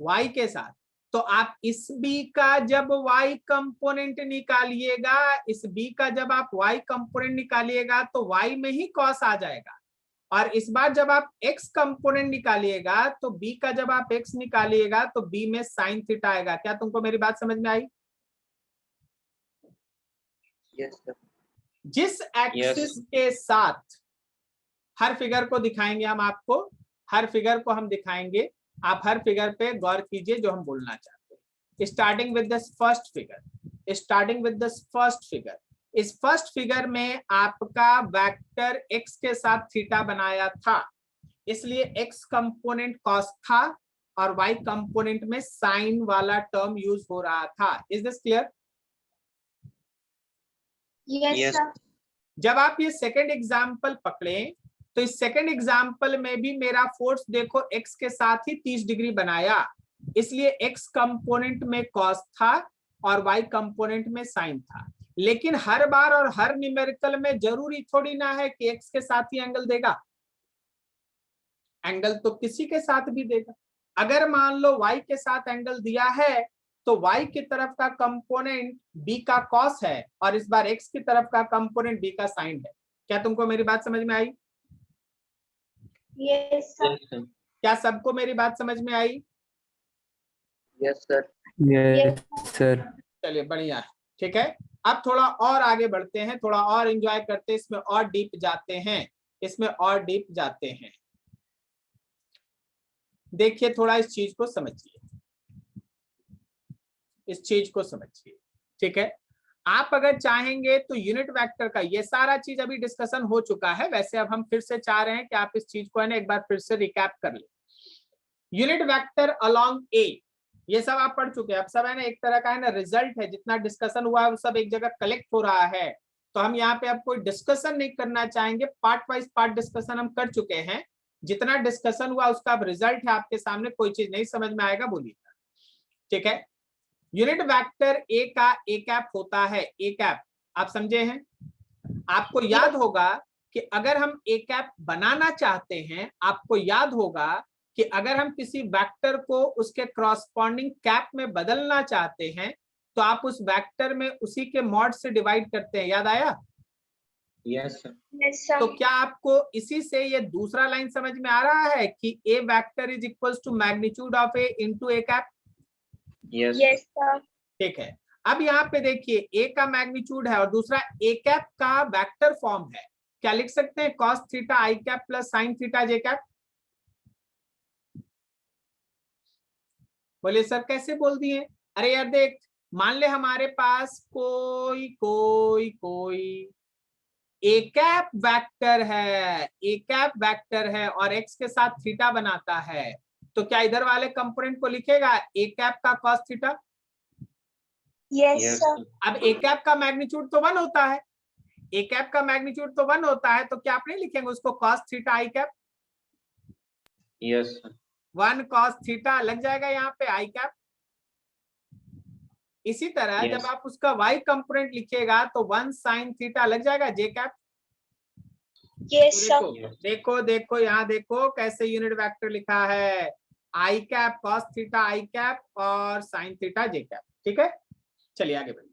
y के साथ। तो आप इस b का जब y कंपोनेंट निकालिएगा, इस b का जब आप y कंपोनेंट निकालिएगा तो y में ही cos आ जाएगा, और इस बार जब आप x कंपोनेंट निकालिएगा तो b का जब आप x निकालिएगा तो b में sin थीटा आएगा। क्या तुमको मेरी बात समझ में आई? Yes sir. जिस एक्सिस के साथ, हर फिगर को दिखाएंगे हम आपको, हर फिगर को हम दिखाएंगे, आप हर फिगर पे गौर कीजिए जो हम बोलना चाहते हैं। Starting with this first figure, starting with this first figure, इस फर्स्ट फिगर में आपका वेक्टर x के साथ थीटा बनाया था, इसलिए x कंपोनेंट cos था और y कंपोनेंट में sin वाला टर्म यूज हो रहा था। Is this clear? Yes, Yes. sir. जब आप ये सेकंड एग्जाम्पल पकड़े तो इस सेकंड एग्जाम्पल में भी मेरा फोर्स देखो x के साथ ही 30 डिग्री बनाया, इसलिए x कंपोनेंट में cos था और y कंपोनेंट में sin था। लेकिन हर बार और हर न्यूमेरिकल में जरूरी थोड़ी ना है कि x के साथ ही एंगल देगा, एंगल तो किसी के साथ भी देगा। अगर मान लो y के साथ एंगल दिया है तो y की तरफ का कंपोनेंट b का cos है और इस बार x की तरफ का कंपोनेंट b का sin है। क्या तुमको मेरी बात समझ में आई? Yes, sir. Yes sir. क्या सबको मेरी बात समझ में आई? Yes sir. Yes, sir. चलिए बढ़िया है। ठीक है, अब थोड़ा और आगे बढ़ते हैं, थोड़ा और एंजॉय करते हैं, इसमें और डीप जाते हैं, इसमें और डीप जाते हैं। देखिए थोड़ा इस चीज को समझिए, इस चीज को समझिए। ठीक है, आप अगर चाहेंगे तो यूनिट वेक्टर का ये सारा चीज अभी डिस्कशन हो चुका है, वैसे अब हम फिर से चाह रहे हैं कि आप इस चीज को है ना एक बार फिर से रिकैप कर ले। यूनिट वेक्टर अलोंग ए, ये सब आप पढ़ चुके हैं, अब सब है ना एक तरह का है ना रिजल्ट है, जितना डिस्कशन हुआ है वो सब एक जगह कलेक्ट हो रहा है। तो हम यहाँ पे अब कोई डिस्कशन नहीं करना चाहेंगे, पार्ट वाइज पार्ट डिस्कशन हम कर चुके हैं। जितना डिस्कशन हुआ उसका अब रिजल्ट है आपके सामने, कोई चीज नहीं समझ में आएगा बोलिएगा। ठीक है, यूनिट वेक्टर ए का ए कैप होता है, ए कैप आप समझे हैं? आपको याद होगा कि अगर हम ए कैप बनाना चाहते हैं, आपको याद होगा कि अगर हम किसी वेक्टर को उसके क्रॉसपॉन्डिंग कैप में बदलना चाहते हैं तो आप उस वेक्टर में उसी के मॉड से डिवाइड करते हैं। याद आया? Yes sir. Yes, sir. तो क्या आपको इसी से ये दूसरा लाइन समझ में आ रहा है कि A vector is equals to magnitude of A into A cap? Yes Yes, sir. ठीक है, अब यहाँ पे देखिए ए का मैग्नीट्यूड है और दूसरा ए कैप का वेक्टर फॉर्म है, क्या लिख सकते हैं? cos theta I cap plus sin theta J cap. बोले सर कैसे बोल दिए? अरे यार देख, मान ले हमारे पास कोई कोई कोई ए कैप वेक्टर है, ए कैप वेक्टर है और x के साथ थीटा बनाता है, तो क्या इधर वाले कंपोनेंट को लिखेगा ए कैप का cos theta? Yes, yes sir. Sir. अब ए कैप का मैग्नीट्यूड तो 1 होता है, ए कैप का मैग्नीट्यूड तो 1 होता है, तो क्या आप नहीं लिखेंगे उसको cos theta I cap? Yes sir. 1 cos theta लग जाएगा यहाँ पे आई कैप। इसी तरह Yes. जब आप उसका y कंपोनेंट लिखिएगा तो 1 sin थीटा लग जाएगा जे कैप। Yes, sir. देखो देखो देखो यहाँ देखो कैसे यूनिट वेक्टर लिखा है, आई cap cos theta I cap और sin थीटा जे कैप। ठीक है, चलिए आगे बढ़िए।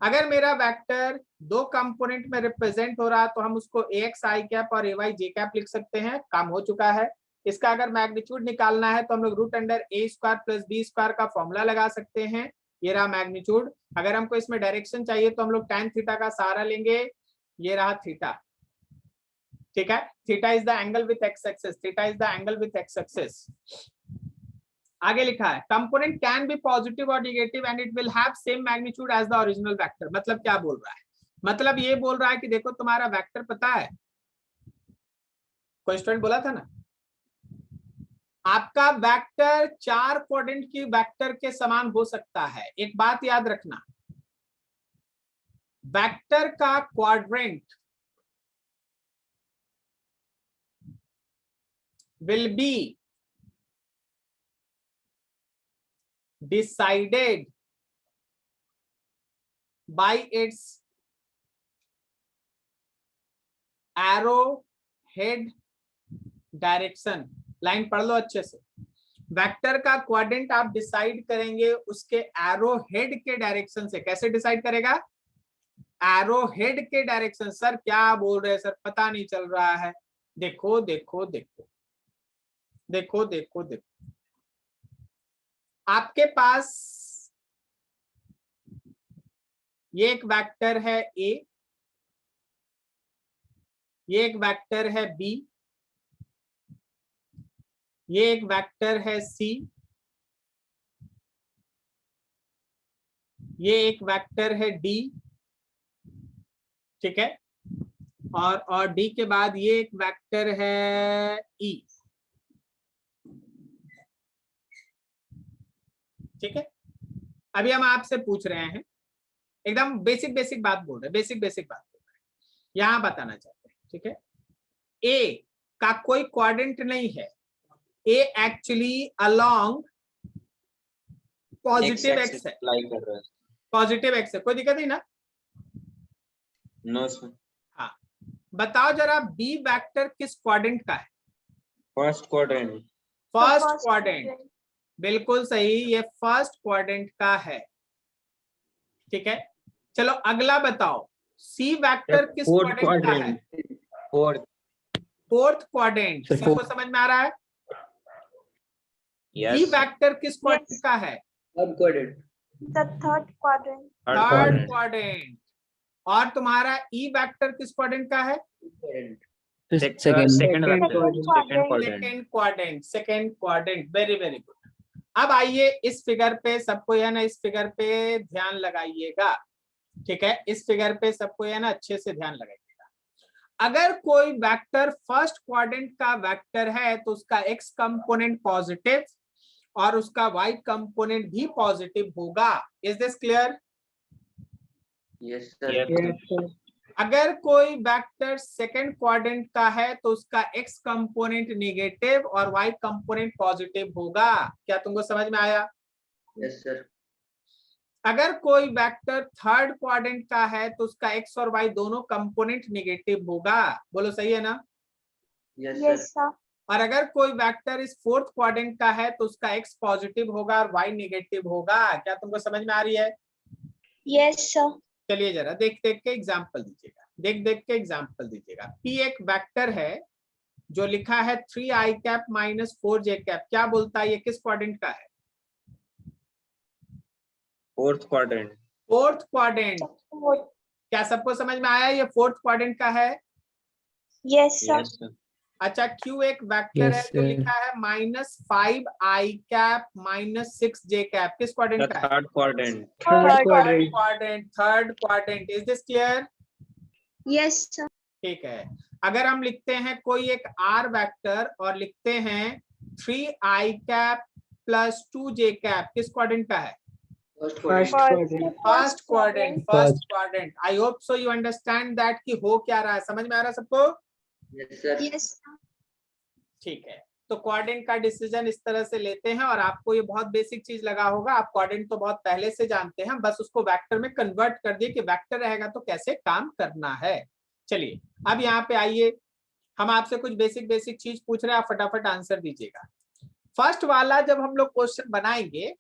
अगर मेरा वेक्टर दो कंपोनेंट में रिप्रेजेंट हो रहा तो हम उसको ax आई कैप और ay जे कैप लिख सकते हैं, काम हो चुका है। इसका अगर मैग्नीट्यूड निकालना है तो हम लोग रूट अंडर ए स्क्वायर प्लस बी स्क्वायर का फॉर्मूला लगा सकते हैं। ये रहा मैग्नीट्यूड। अगर हमको इसमें डायरेक्शन चाहिए तो हम लोग tan थीटा का सहारा लेंगे। ये रहा थीटा, ठीक है। Theta is the angle with x axis, theta is the angle with x axis. आगे लिखा है कंपोनेंट कैन बी पॉजिटिव और negative and it will have same magnitude as the original vector. मतलब क्या बोल रहा है? मतलब ये बोल रहा है कि देखो तुम्हारा वेक्टर पता है, कोई स्टूडेंट बोला था ना, आपका वेक्टर 4 कोऑर्डिनेट की वेक्टर के समान हो सकता है। एक बात याद रखना, वेक्टर का quadrant will be decided by its arrow head direction. Line पढ़ लो अच्छे से। वेक्टर का क्वाड्रेंट आप डिसाइड करेंगे उसके एरो हेड के डायरेक्शन से। कैसे डिसाइड करेगा? एरो हेड के डायरेक्शन। सर क्या बोल रहे हैं सर, पता नहीं चल रहा है। देखो देखो देखो देखो देखो देखो, आपके पास ये एक वेक्टर है ए, ये एक वेक्टर है बी, ये एक वेक्टर है सी, ये एक वेक्टर है डी, ठीक है। और डी के बाद ये एक वेक्टर है ई, ठीक है। अभी हम आपसे पूछ रहे हैं, एकदम बेसिक बेसिक बात बोल रहे हैं, बेसिक बेसिक बात बोल रहे हैं, यहां बताना चाहते हैं, ठीक है। ए का कोई क्वाड्रेंट नहीं है। A actually along positive x है, पॉजिटिव एक्स है, कोई दिक्कत नहीं ना? No sir. हाँ, बताओ जरा बी वेक्टर किस क्वाड्रेंट का है? First quadrant. फर्स्ट क्वाड्रेंट, बिल्कुल सही, ये फर्स्ट क्वाड्रेंट का है, ठीक है। चलो अगला बताओ, सी वेक्टर किस क्वाड्रेंट का है? Fourth quadrant. सबको समझ में आ रहा है? डी वेक्टर किस क्वाड्रेंट का है? Third quadrant. Third quadrant. और तुम्हारा ई वेक्टर किस क्वाड्रेंट का है? Second quadrant, second quadrant. Very very good. अब आइए इस फिगर पे सबको है ना, इस फिगर पे ध्यान लगाइएगा, ठीक है। इस फिगर पे सबको है ना अच्छे से ध्यान लगाइएगा। अगर कोई वेक्टर फर्स्ट क्वाड्रेंट का वेक्टर है तो उसका एक्स कंपोनेंट पॉजिटिव और उसका वाई कंपोनेंट भी पॉजिटिव होगा। Is this clear? Yes sir. अगर कोई वेक्टर सेकंड क्वाड्रेंट का है तो उसका एक्स कंपोनेंट नेगेटिव और वाई कंपोनेंट पॉजिटिव होगा। क्या तुमको समझ में आया? Yes sir. अगर कोई वेक्टर थर्ड क्वाड्रेंट का है तो उसका एक्स और वाई दोनों कंपोनेंट नेगेटिव होगा। बोलो सही है ना? Yes sir. और अगर कोई वेक्टर इस फोर्थ क्वाड्रेंट का है तो उसका एक्स पॉजिटिव होगा और वाई नेगेटिव होगा। क्या तुमको समझ में आ रही है? Yes sir. चलिए जरा देख देख के एग्जाम्पल दीजिएगा, देख देख के एग्जाम्पल दीजिएगा। पी एक वेक्टर है जो लिखा है 3i cap minus 4j cap. क्या बोलता है ये किस क्वाड्रेंट का है? Fourth quadrant. Fourth quadrant. क्या सबको समझ में आया ये फोर्थ क्वाड्रेंट का है? Yes sir. अच्छा, क्यू एक वेक्टर Yes, है जो sir. लिखा है -5i cap minus 6j cap. किस क्वाड्रेंट का है? Third quadrant. Third quadrant. Is this clear? Yes sir. ठीक है। अगर हम लिखते हैं कोई एक आर वेक्टर और लिखते हैं 3i cap plus 2j cap, किस क्वाड्रेंट का है? First quadrant. I hope so you understand that कि हो क्या रहा है, समझ में आ रहा है सबको? यस। ठीक है। तो क्वाड्रेंट का डिसीजन इस तरह से लेते हैं और आपको ये बहुत बेसिक चीज लगा होगा। आप क्वाड्रेंट तो बहुत पहले से जानते हैं, बस उसको वेक्टर में कन्वर्ट कर दिए कि वेक्टर रहेगा तो कैसे काम करना है। चलिए अब यहाँ पे आइए, हम आपसे कुछ बेसिक बेसिक चीज पूछ रहे हैं, आप फटाफट आंसर दीजिएगा। फर्स्ट वाला जब हम लोग क्वेश्चन बनाएंगे,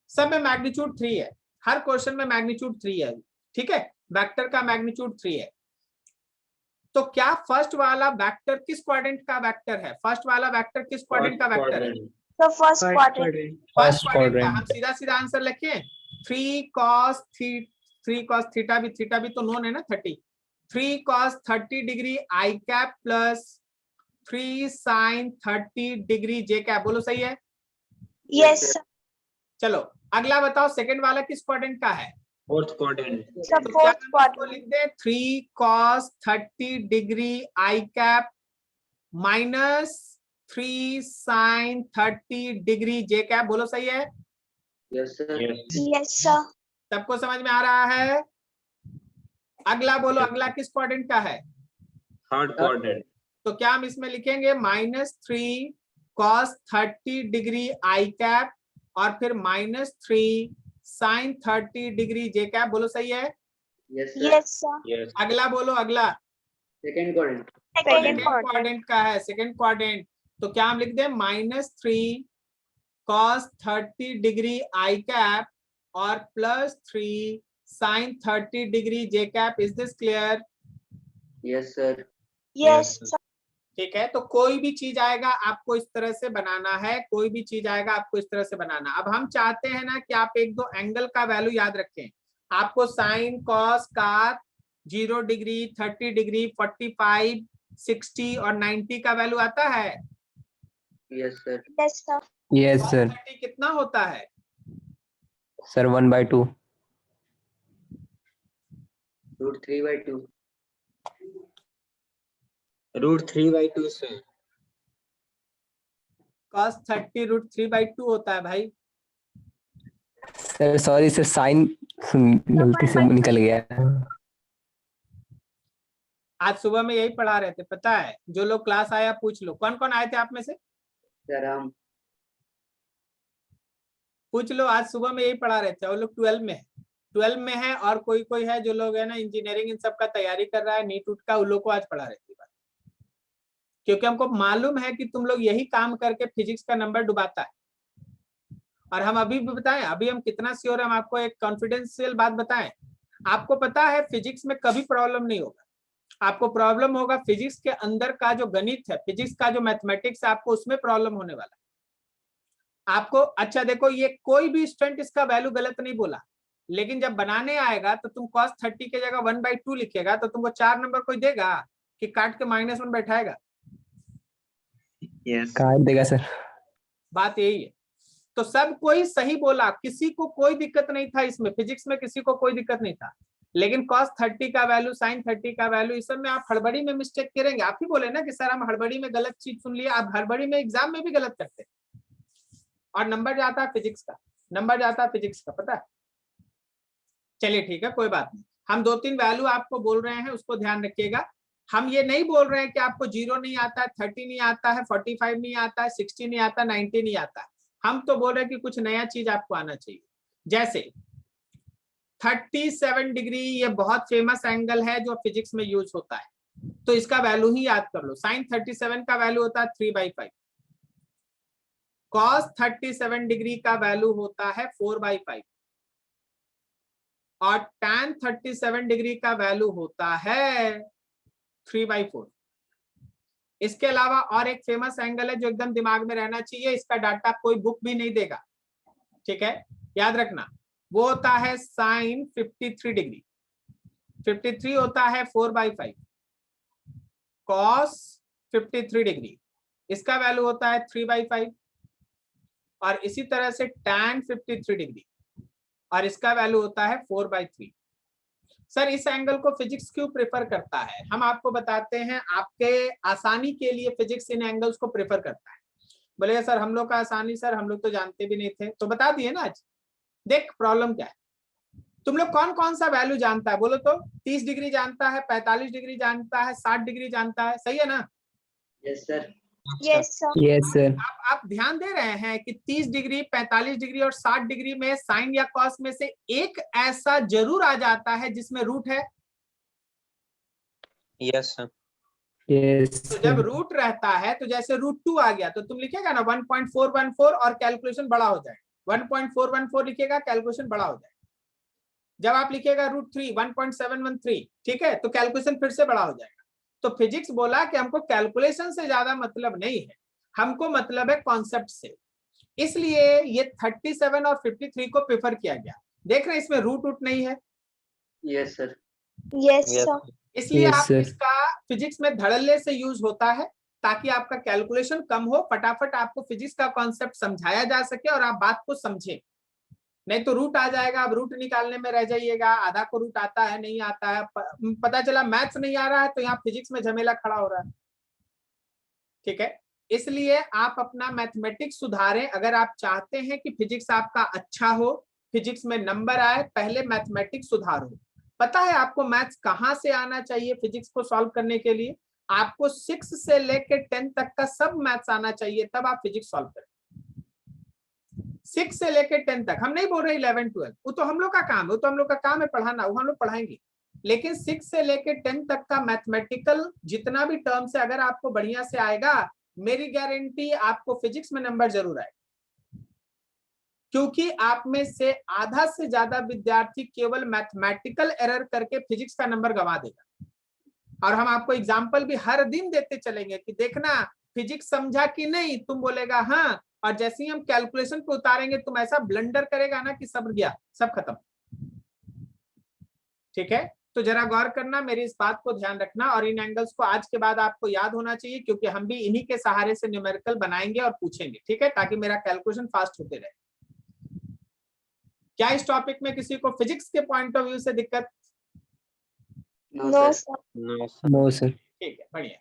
सब में मैग्नीट्यूड 3 है, हर क्वेश्चन में मैग्नीट्यूड 3 है, ठीक है। वेक्टर का मैग्नीट्यूड 3 है। तो क्या फर्स्ट वाला वेक्टर किस क्वाड्रेंट का वेक्टर है? फर्स्ट वाला वेक्टर किस क्वाड्रेंट का वेक्टर है? The first quadrant. First First quadrant का। हम quadrant. सीधा सीधा आंसर लिखें, 3 cos थीटा भी तो नोन है ना 30, 3 cos 30 degree I cap plus 3 sin 30 degree J cap. बोलो सही है? Yes, sir. चलो अगला बताओ, सेकंड वाला किस क्वाड्रेंट का है? Fourth quadrant. The तो क्या fourth हम इसको quadrant. लिख दे, 3 cos 30 degree I cap minus 3 sin 30 degree J cap. बोलो सही है? Yes Yes, sir. सबको समझ में आ रहा है? अगला बोलो, अगला किस क्वाड्रेंट का है? Third quadrant. तो क्या हम इसमें लिखेंगे -3 cos 30 डिग्री आई कैप और फिर -3 sin 30 डिग्री जे कैप। बोलो सही है? Yes, sir. यस अगला बोलो, अगला Second सेकंड quadrant. क्वाड्रेंट का है, सेकंड क्वाड्रेंट। तो क्या हम लिख दें, -3 cos 30 डिग्री आई कैप और +3 sin 30 degree J cap. Is this clear? Yes, Yes, sir. ठीक है, तो कोई भी चीज आएगा आपको इस तरह से बनाना है, कोई भी चीज आएगा आपको इस तरह से बनाना। अब हम चाहते हैं ना कि आप एक दो एंगल का वैल्यू याद रखें। आपको साइन, कॉस, काट, 0 डिग्री, 30 डिग्री, 45, 60 और 90 का वैल्यू आता है? Yes, sir. Yes, Cos sir. 30 कितना होता है? Sir, 1/2. √3/2. √3/2 से। cos 30 √3/2 होता है भाई। Sir, sorry sir, sign गलती से निकल गया. आज सुबह में यही पढ़ा रहे थे, पता है? जो लोग क्लास आया पूछ लो, कौन कौन आए थे आप में से? Sir, पूछ लो, आज सुबह में यही पढ़ा रहे थे। वो लोग 12 में है, 12 में है, और कोई कोई है जो लोग है ना इंजीनियरिंग इन सब का तैयारी कर रहा है, नीट उट का, उन लोग को आज पढ़ा रहे थे। क्योंकि हमको मालूम है कि तुम लोग यही काम करके फिजिक्स का नंबर डुबाता है। और हम अभी भी बताएं, अभी हम कितना श्योर है, हम आपको एक कॉन्फिडेंशियल बात बताएं। आपको पता है फिजिक्स में कभी प्रॉब्लम नहीं होगा, आपको प्रॉब्लम होगा फिजिक्स के अंदर का जो गणित है, फिजिक्स का जो मैथमेटिक्स है, आपको उसमें प्रॉब्लम होने वाला है आपको। अच्छा देखो, ये कोई भी स्टूडेंट इसका वैल्यू गलत नहीं बोला, लेकिन जब बनाने आएगा तो तुम cos 30 की जगह 1/2 लिखेगा तो तुमको 4 नंबर कोई देगा कि काट के -1 बैठाएगा? यस काट देगा सर. बात यही है। तो सब कोई सही बोला, किसी को कोई दिक्कत नहीं था इसमें, फिजिक्स में किसी को कोई दिक्कत नहीं था। लेकिन cos 30 का वैल्यू, sin 30 का वैल्यू, इस सब में आप हड़बड़ी में मिस्टेक करेंगे। आप ही बोले ना कि सर हम हड़बड़ी में गलत चीज सुन लिया। आप हड़बड़ी में एग्जाम में भी गलत करते हैं और नंबर जाता है फिजिक्स का, नंबर जाता है फिजिक्स का, पता है? चलिए ठीक है, कोई बात नहीं। हम 2-3 वैल्यू आपको बोल रहे हैं, उसको ध्यान रखिएगा। हम ये नहीं बोल रहे हैं कि आपको 0 नहीं आता है, 30 नहीं आता है, 45 नहीं आता है, 60 नहीं आता, 90 नहीं आता है। हम तो बोल रहे हैं कि कुछ नया चीज आपको आना चाहिए। जैसे 37 डिग्री, ये बहुत फेमस एंगल है जो फिजिक्स में यूज होता है, तो इसका वैल्यू ही याद कर लो। sin 37 का वैल्यू होता है 3/5, cos 37 डिग्री का वैल्यू होता है 4/5 और tan 37 डिग्री का वैल्यू होता है 3/4। इसके अलावा और एक फेमस एंगल है जो एकदम दिमाग में रहना चाहिए, इसका डाटा कोई बुक भी नहीं देगा, ठीक है, याद रखना। वो होता है sin 53 डिग्री। 53 होता है 4/5, cos 53 डिग्री इसका वैल्यू होता है 3/5, और इसी तरह से tan 53 डिग्री और इसका वैल्यू होता है 4/3। सर इस एंगल को फिजिक्स क्यों प्रेफर करता है? हम आपको बताते हैं, आपके आसानी के लिए फिजिक्स इन एंगल्स को प्रेफर करता है। बोले सर हम लोग का आसानी, सर हम लोग तो जानते भी नहीं थे, तो बता दिए ना आज। देख प्रॉब्लम क्या है, तुम लोग कौन कौन सा वैल्यू जानता है बोलो तो? 30 डिग्री जानता है, 45 डिग्री जानता है, 60 डिग्री जानता है, सही है ना? Yes, sir. Yes, sir. Yes sir. आप ध्यान दे रहे हैं कि 30 डिग्री, 45 डिग्री और 60 डिग्री में साइन या कॉस में से एक ऐसा जरूर आ जाता है जिसमें रूट है। Yes sir. Yes तो जब sir. रूट रहता है तो जैसे √2 आ गया तो तुम लिखेगा ना 1.414 और कैलकुलेशन बड़ा हो जाएगा। 1.414 लिखेगा, कैलकुलेशन बड़ा हो जाएगा। जब आप लिखेगा √3 1.713, ठीक है, तो कैलकुलेशन फिर से बड़ा हो जाएगा। तो फिजिक्स बोला कि हमको कैलकुलेशन से ज्यादा मतलब नहीं है, हमको मतलब है कॉन्सेप्ट से। इसलिए ये 37 और 53 को प्रेफर किया गया। देख रहे हैं इसमें रूट रूट नहीं है, Yes, sir. Yes, sir. इसलिए Yes, आप sir. इसका फिजिक्स में धड़ल्ले से यूज होता है ताकि आपका कैलकुलेशन कम हो, फटाफट आपको फिजिक्स का कॉन्सेप्ट समझाया जा सके और आप बात को समझे। नहीं तो रूट आ जाएगा, अब रूट निकालने में रह जाइएगा, आधा को रूट आता है नहीं आता है, पता चला मैथ्स नहीं आ रहा है तो यहाँ फिजिक्स में झमेला खड़ा हो रहा है। ठीक है, इसलिए आप अपना मैथमेटिक्स सुधारें। अगर आप चाहते हैं कि फिजिक्स आपका अच्छा हो, फिजिक्स में नंबर आए, पहले मैथमेटिक्स सुधारो। पता है आपको मैथ्स कहाँ से आना चाहिए फिजिक्स को सॉल्व करने के लिए? आपको 6 से लेकर 10 तक का सब मैथ्स आना चाहिए, तब आप फिजिक्स सॉल्व करें। 6 से लेकर 10 तक, हम नहीं बोल रहे 11 12, वो तो हम लोग का काम है, वो तो हम लोग का काम है पढ़ाना, वो हम लोग पढ़ाएंगे। लेकिन 6 से लेकर 10 तक का मैथमेटिकल जितना भी टर्म्स है, अगर आपको बढ़िया से आएगा, मेरी गारंटी आपको फिजिक्स में नंबर जरूर आएगा। क्योंकि आप में से आधा से ज्यादा विद्यार्थी केवल मैथमेटिकल एरर करके फिजिक्स का नंबर गंवा देगा। और हम आपको एग्जाम्पल भी हर दिन देते चलेंगे कि देखना फिजिक्स समझा कि नहीं, तुम बोलेगा हाँ, और जैसे ही हम कैलकुलेशन पे उतारेंगे तुम ऐसा ब्लंडर करेगा ना कि सब गया, सब खत्म। ठीक है, तो जरा गौर करना, मेरी इस बात को ध्यान रखना। और इन एंगल्स को आज के बाद आपको याद होना चाहिए, क्योंकि हम भी इन्हीं के सहारे से न्यूमेरिकल बनाएंगे और पूछेंगे। ठीक है, ताकि मेरा कैलकुलेशन फास्ट होते रहे। क्या इस टॉपिक में किसी को फिजिक्स के पॉइंट ऑफ व्यू से दिक्कत? No, No, sir. sir. No, sir. ठीक है, बढ़िया।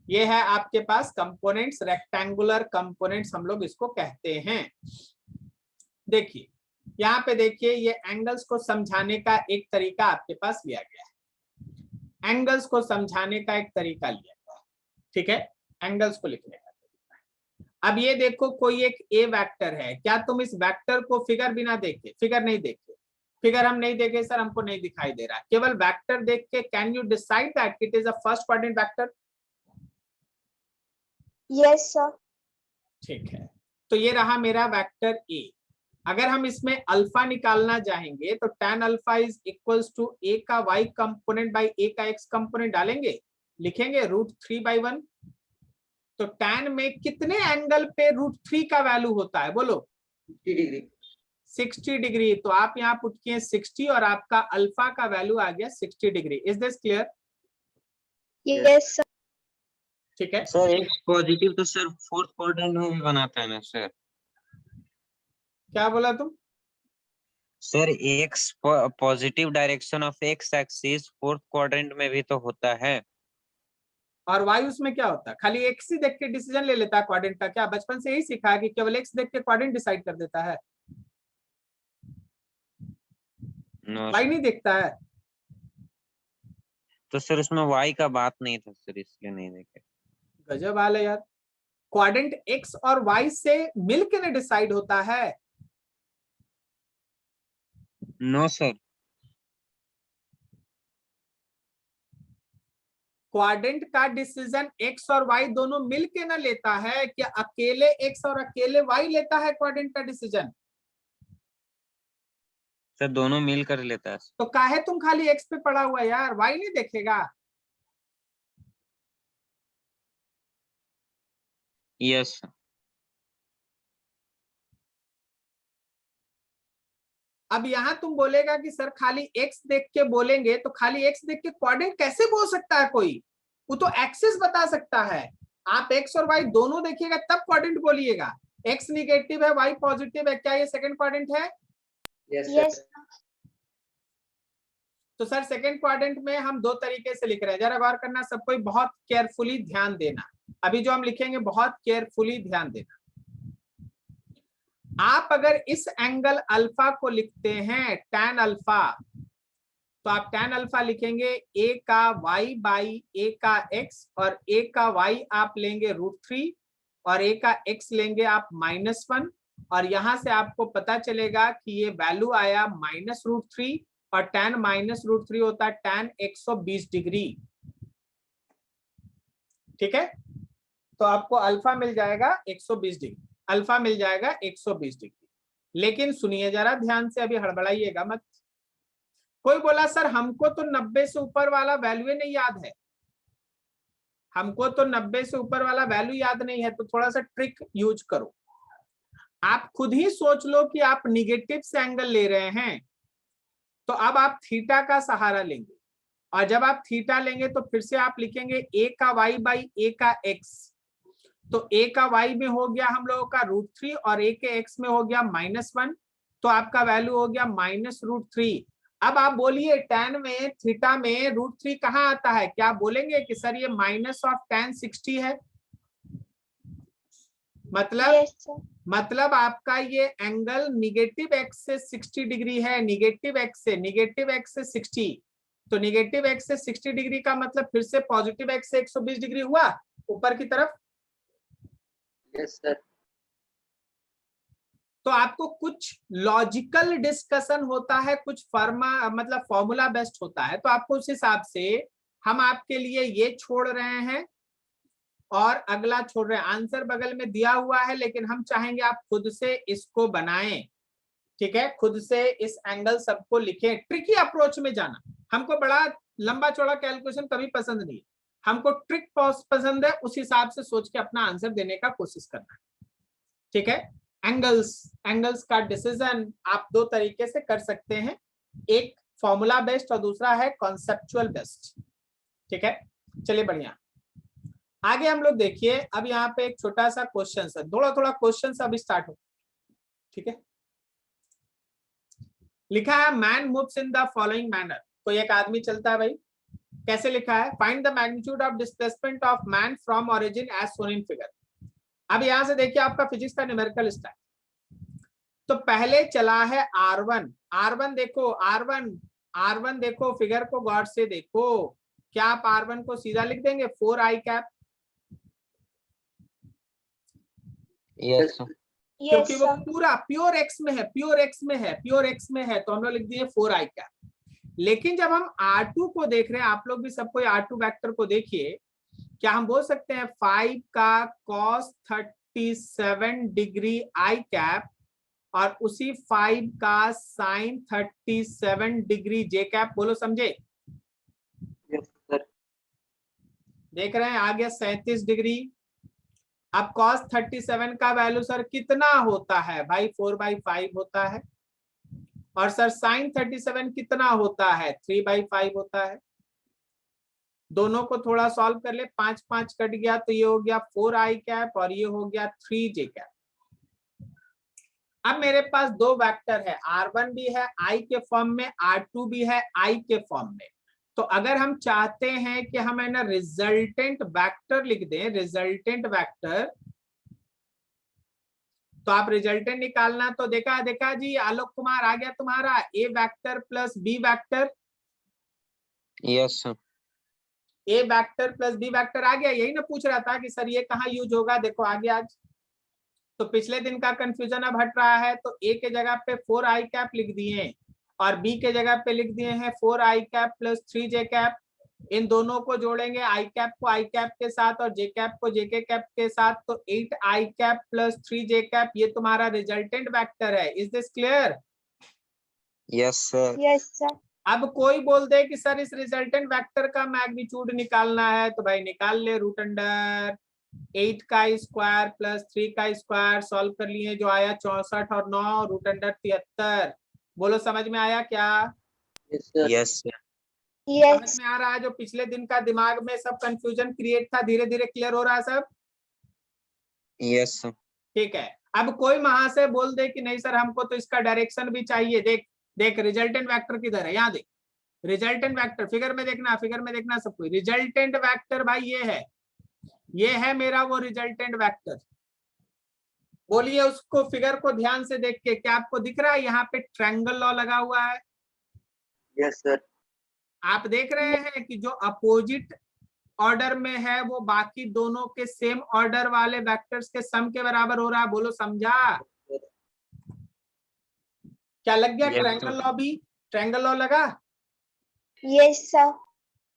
ये है आपके पास कंपोनेंट्स, रेक्टेंगुलर कंपोनेंट्स हम लोग इसको कहते हैं। देखिए यहाँ पे देखिए, ये एंगल्स को समझाने का एक तरीका आपके पास लिया गया है। एंगल्स को समझाने का एक तरीका लिया गया है। ठीक है, एंगल्स को लिखने का तरीका। अब ये देखो, कोई एक ए वेक्टर है, क्या तुम इस वेक्टर को फिगर बिना देखे, फिगर नहीं देखे, फिगर हम नहीं देखे सर, हमको नहीं दिखाई दे रहा, केवल वेक्टर देख के can you decide that it is a first quadrant vector? Yes, sir. ठीक है, तो ये रहा मेरा वेक्टर ए। अगर हम इसमें अल्फा निकालना चाहेंगे तो tan alpha is equals to A का y कंपोनेंट बाई ए का x कंपोनेंट डालेंगे, लिखेंगे √3/1। तो tan में कितने एंगल पे √3 का वैल्यू होता है बोलो? 60 degree. 60 डिग्री। तो आप यहाँ पुट किए 60 और आपका अल्फा का वैल्यू आ गया 60 degree. Is this clear? Yes, sir. ठीक है, सर एक्स पॉजिटिव तो सर फोर्थ क्वाड्रेंट में भी बनाता है ना सर? क्या बोला तुम? Sir x positive direction of x axis fourth quadrant में भी तो होता है। और y उसमें क्या होता है? खाली x ही देख के डिसीजन ले लेता है क्वाड्रेंट का? क्या बचपन से यही सीखा है कि केवल x देख के क्वाड्रेंट डिसाइड कर देता है? नो y नहीं देखता है? तो सर उसमें वाई का बात नहीं था सर, इसलिए नहीं देखे। गजब हाल है यार, क्वाड्रेंट x और y से मिलके न डिसाइड होता है। नो सर, क्वाड्रेंट का डिसीजन x और y दोनों मिलके ना लेता है, क्या अकेले x और अकेले y लेता है क्वाड्रेंट का डिसीजन? सर दोनों मिल कर लेता है। तो काहे तुम खाली x पे पड़ा हुआ यार, y नहीं देखेगा? Yes sir. अब यहाँ तुम बोलेगा कि सर खाली x देख के बोलेंगे, तो खाली x देख के क्वाड्रेंट कैसे बोल सकता है कोई? वो तो एक्सिस बता सकता है। आप x और y दोनों देखिएगा तब क्वाड्रेंट बोलिएगा। x निगेटिव है, y पॉजिटिव है, क्या ये सेकंड क्वाड्रेंट है? Yes, Yes, sir. तो सर सेकंड क्वाड्रेंट में हम दो तरीके से लिख रहे हैं, जरा गौर करना, सब कोई बहुत केयरफुली ध्यान देना। अभी जो हम लिखेंगे बहुत केयरफुली ध्यान देना। आप अगर इस एंगल अल्फा को लिखते हैं tan अल्फा, तो आप tan अल्फा लिखेंगे a का y बाई a का x, और a का y आप लेंगे √3 और a का x लेंगे आप -1, और यहां से आपको पता चलेगा कि ये वैल्यू आया -√3, और tan -√3 होता है tan 120 डिग्री। ठीक है, तो आपको अल्फा मिल जाएगा 120 डिग्री, अल्फा मिल जाएगा 120 डिग्री। लेकिन सुनिए जरा ध्यान से, अभी हड़बड़ाइएगा मत। कोई बोला सर हमको तो 90 से ऊपर वाला वैल्यू नहीं याद है, हमको तो 90 से ऊपर वाला वैल्यू याद नहीं है, तो थोड़ा सा ट्रिक यूज करो। आप खुद ही सोच लो कि आप निगेटिव से एंगल ले रहे हैं, तो अब आप थीटा का सहारा लेंगे, और जब आप थीटा लेंगे तो फिर से आप लिखेंगे a का y बाई a का x। तो a का y में हो गया हम लोगों का √3 और a के x में हो गया -1, तो आपका वैल्यू हो गया -√3। अब आप बोलिए tan में थीटा में √3 कहाँ आता है? क्या आप बोलेंगे कि सर ये -tan60 है? मतलब Yes, sir. मतलब आपका ये एंगल निगेटिव x से 60 डिग्री है, निगेटिव x से 60। तो निगेटिव x से 60 डिग्री का मतलब फिर से पॉजिटिव x से 120 डिग्री हुआ ऊपर की तरफ। Yes, sir. तो आपको कुछ लॉजिकल डिस्कशन होता है, कुछ फॉर्मूला बेस्ड होता है, तो आपको उस हिसाब से हम आपके लिए ये छोड़ रहे हैं और अगला छोड़ रहे हैं। आंसर बगल में दिया हुआ है, लेकिन हम चाहेंगे आप खुद से इसको बनाएं, ठीक है? खुद से इस एंगल सबको लिखें, ट्रिकी अप्रोच में जाना। हमको बड़ा लंबा चौड़ा कैलकुलेशन कभी पसंद नहीं है, हमको ट्रिक पसंद है, उस हिसाब से सोच के अपना आंसर देने का कोशिश करना है, ठीक है? एंगल्स का डिसीजन आप दो तरीके से कर सकते हैं, एक फॉर्मूला बेस्ड और दूसरा है कॉन्सेप्चुअल बेस्ड, ठीक है? चलिए बढ़िया, आगे हम लोग देखिए। अब यहाँ पे एक छोटा सा क्वेश्चन है, थोड़ा थोड़ा क्वेश्चन अब स्टार्ट हो, ठीक है? लिखा है man moves in the following manner. कोई एक आदमी चलता है भाई, कैसे लिखा है? Find the magnitude of displacement of man from origin as shown in figure. अब यहां से देखिए आपका फिजिक्स का न्यूमेरिकल स्टाइल। तो पहले चला है R1 देखो, R1 देखो, फिगर को गौर से देखो। क्या आप R1 को सीधा लिख देंगे 4i कैप? यस Yes, क्योंकि वो sir. पूरा प्योर एक्स में है, तो हम लोग लिख दिए 4i कैप। लेकिन जब हम R2 को देख रहे हैं, आप लोग भी सब कोई R2 वेक्टर को देखिए, क्या हम बोल सकते हैं 5 का cos 37 डिग्री i कैप और उसी 5 का sin 37 डिग्री j कैप? बोलो समझे? Yes, sir. देख रहे हैं आ गया 37 डिग्री। अब cos 37 का वैल्यू सर कितना होता है भाई? 4/5 होता है। और सर sin 37 कितना होता है? 3/5 होता है। दोनों को थोड़ा सॉल्व कर ले, 5 5 कट गया, तो ये हो गया 4i कैप और ये हो गया 3j कैप। अब मेरे पास दो वेक्टर है, R1 भी है i के फॉर्म में, R2 भी है i के फॉर्म में। तो अगर हम चाहते हैं कि हम है ना रिजल्टेंट वेक्टर लिख दें, रिजल्टेंट वेक्टर, तो आप रिजल्टेंट निकालना, तो देखा जी आलोक कुमार आ गया तुम्हारा a vector plus b vector. Yes a vector plus b vector आ गया। यही ना पूछ रहा था कि सर ये कहाँ यूज होगा? देखो आ गया आज। तो पिछले दिन का कंफ्यूजन अब हट रहा है। तो a के जगह पे 4i कैप लिख दिए और b के जगह पे लिख दिए हैं 4i cap plus 3j cap. इन दोनों को जोड़ेंगे, i कैप को i कैप के साथ और j कैप को j कैप के साथ, तो 8i cap plus 3j cap, ये तुम्हारा रिजल्टेंट वेक्टर है। Is this clear? Yes sir Yes, sir. अब कोई बोल दे कि सर इस रिजल्टेंट वेक्टर का मैग्नीट्यूड निकालना है, तो भाई निकाल ले, √8 का स्क्वायर प्लस 3 का स्क्वायर, सॉल्व कर लिए, जो आया 64 और 9 √73। बोलो समझ में आया क्या? Yes, sir. यस सर समझ Yes. में आ रहा है? जो पिछले दिन का दिमाग में सब कंफ्यूजन क्रिएट था, धीरे धीरे क्लियर हो रहा है सब? यस सर ठीक है। अब कोई महाशय बोल दे कि नहीं सर हमको तो इसका डायरेक्शन भी चाहिए। देख रिजल्टेंट वेक्टर किधर है, यहाँ देख रिजल्टेंट वेक्टर, फिगर में देखना सब कोई। रिजल्टेंट वेक्टर भाई ये है मेरा वो रिजल्टेंट वेक्टर। बोलिए उसको, फिगर को ध्यान से देख के, क्या आपको दिख रहा है यहाँ पे ट्रायंगल लॉ लगा हुआ है? Yes, sir. आप देख रहे हैं कि जो अपोजिट ऑर्डर में है वो बाकी दोनों के सेम ऑर्डर वाले वेक्टर्स के सम के बराबर हो रहा है। बोलो समझा? क्या लग गया? Yes, triangle sir. लॉ भी, ट्रायंगल लॉ लगा। Yes, sir.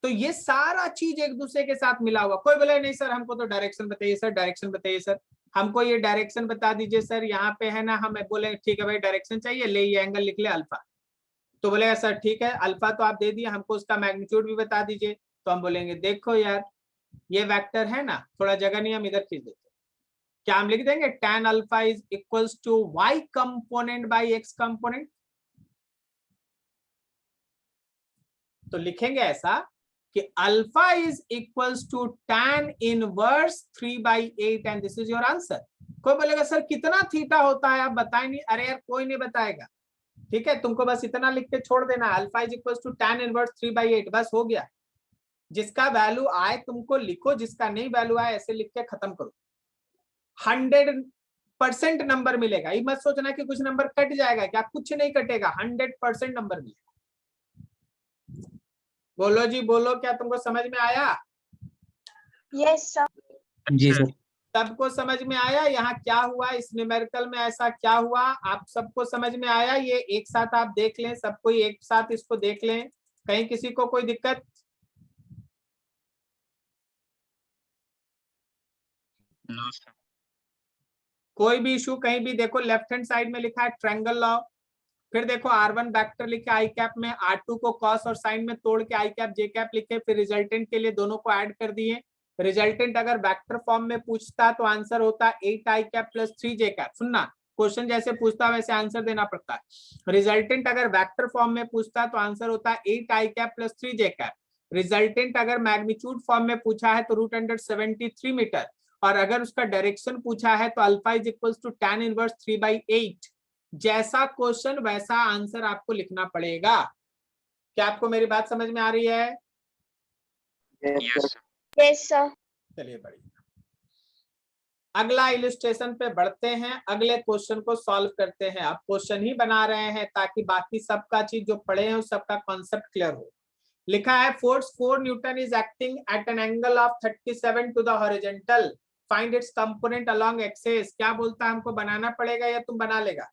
तो ये सारा चीज एक दूसरे के साथ मिला हुआ। कोई बोले नहीं सर हमको तो डायरेक्शन बताइए सर, डायरेक्शन बताइए सर, हमको ये डायरेक्शन बता दीजिए सर। यहाँ पे है ना, हम बोले ठीक है भाई डायरेक्शन चाहिए, ले ये एंगल लिख ले अल्फा। तो बोलेगा सर ठीक है अल्फा तो आप दे दिए, हमको उसका मैग्नीट्यूड भी बता दीजिए। तो हम बोलेंगे देखो यार, ये वेक्टर है ना, थोड़ा जगह नहीं, हम इधर खींच देते हैं। क्या हम लिख देंगे tan alpha is equals to y component by x component? तो लिखेंगे ऐसा कि alpha is equals to tan inverse 3/8 and this is your answer. कोई बोलेगा सर कितना थीटा होता है, आप बताए नहीं। अरे यार कोई नहीं बताएगा, ठीक है, तुमको बस इतना लिख के छोड़ देना, alpha is equals to tan inverse 3/8, बस हो गया। जिसका वैल्यू आए तुमको लिखो, जिसका नहीं वैल्यू आए ऐसे लिख के खत्म करो। 100% नंबर मिलेगा, ये मत सोचना कि कुछ नंबर कट जाएगा, क्या कुछ नहीं कटेगा, 100% नंबर मिलेगा। बोलो जी बोलो, क्या तुमको समझ में आया? Yes, sir. जी सर। सबको समझ में आया यहाँ क्या हुआ, इस न्यूमेरिकल में ऐसा क्या हुआ, आप सबको समझ में आया? ये एक साथ आप देख लें, सबको एक साथ इसको देख लें, कहीं किसी को कोई दिक्कत? No sir. कोई भी इशू कहीं भी? देखो लेफ्ट हैंड साइड में लिखा है ट्रायंगल लॉ, फिर देखो R1 वेक्टर लिखे आई कैप में, R2 को कॉस और साइन में तोड़ के आई कैप जे कैप लिखे, फिर रिजल्टेंट के लिए दोनों को ऐड कर दिए। रिजल्टेंट अगर वेक्टर फॉर्म में पूछता तो आंसर होता 8 आई कैप प्लस 3 जे कैप। सुनना, क्वेश्चन जैसे पूछता वैसे आंसर देना पड़ता है। रिजल्टेंट अगर वेक्टर फॉर्म में पूछता तो आंसर होता 8 आई कैप प्लस 3 जे कैप। रिजल्टेंट अगर मैग्नीट्यूड फॉर्म में पूछा है तो √73 मीटर, और अगर उसका डायरेक्शन पूछा है तो alpha is equals to tan inverse 3/8। जैसा क्वेश्चन वैसा आंसर आपको लिखना पड़ेगा। क्या आपको मेरी बात समझ में आ रही है? Yes, sir. Yes, sir. चलिए बढ़िया, अगला इलस्ट्रेशन पे बढ़ते हैं, अगले क्वेश्चन को सॉल्व करते हैं। अब क्वेश्चन ही बना रहे हैं ताकि बाकी सबका चीज जो पढ़े हैं उस सबका कॉन्सेप्ट क्लियर हो। लिखा है force 4 newton is acting at an angle of 37 to the horizontal, find its component along axis. क्या बोलता है, हमको बनाना पड़ेगा या तुम बना लेगा?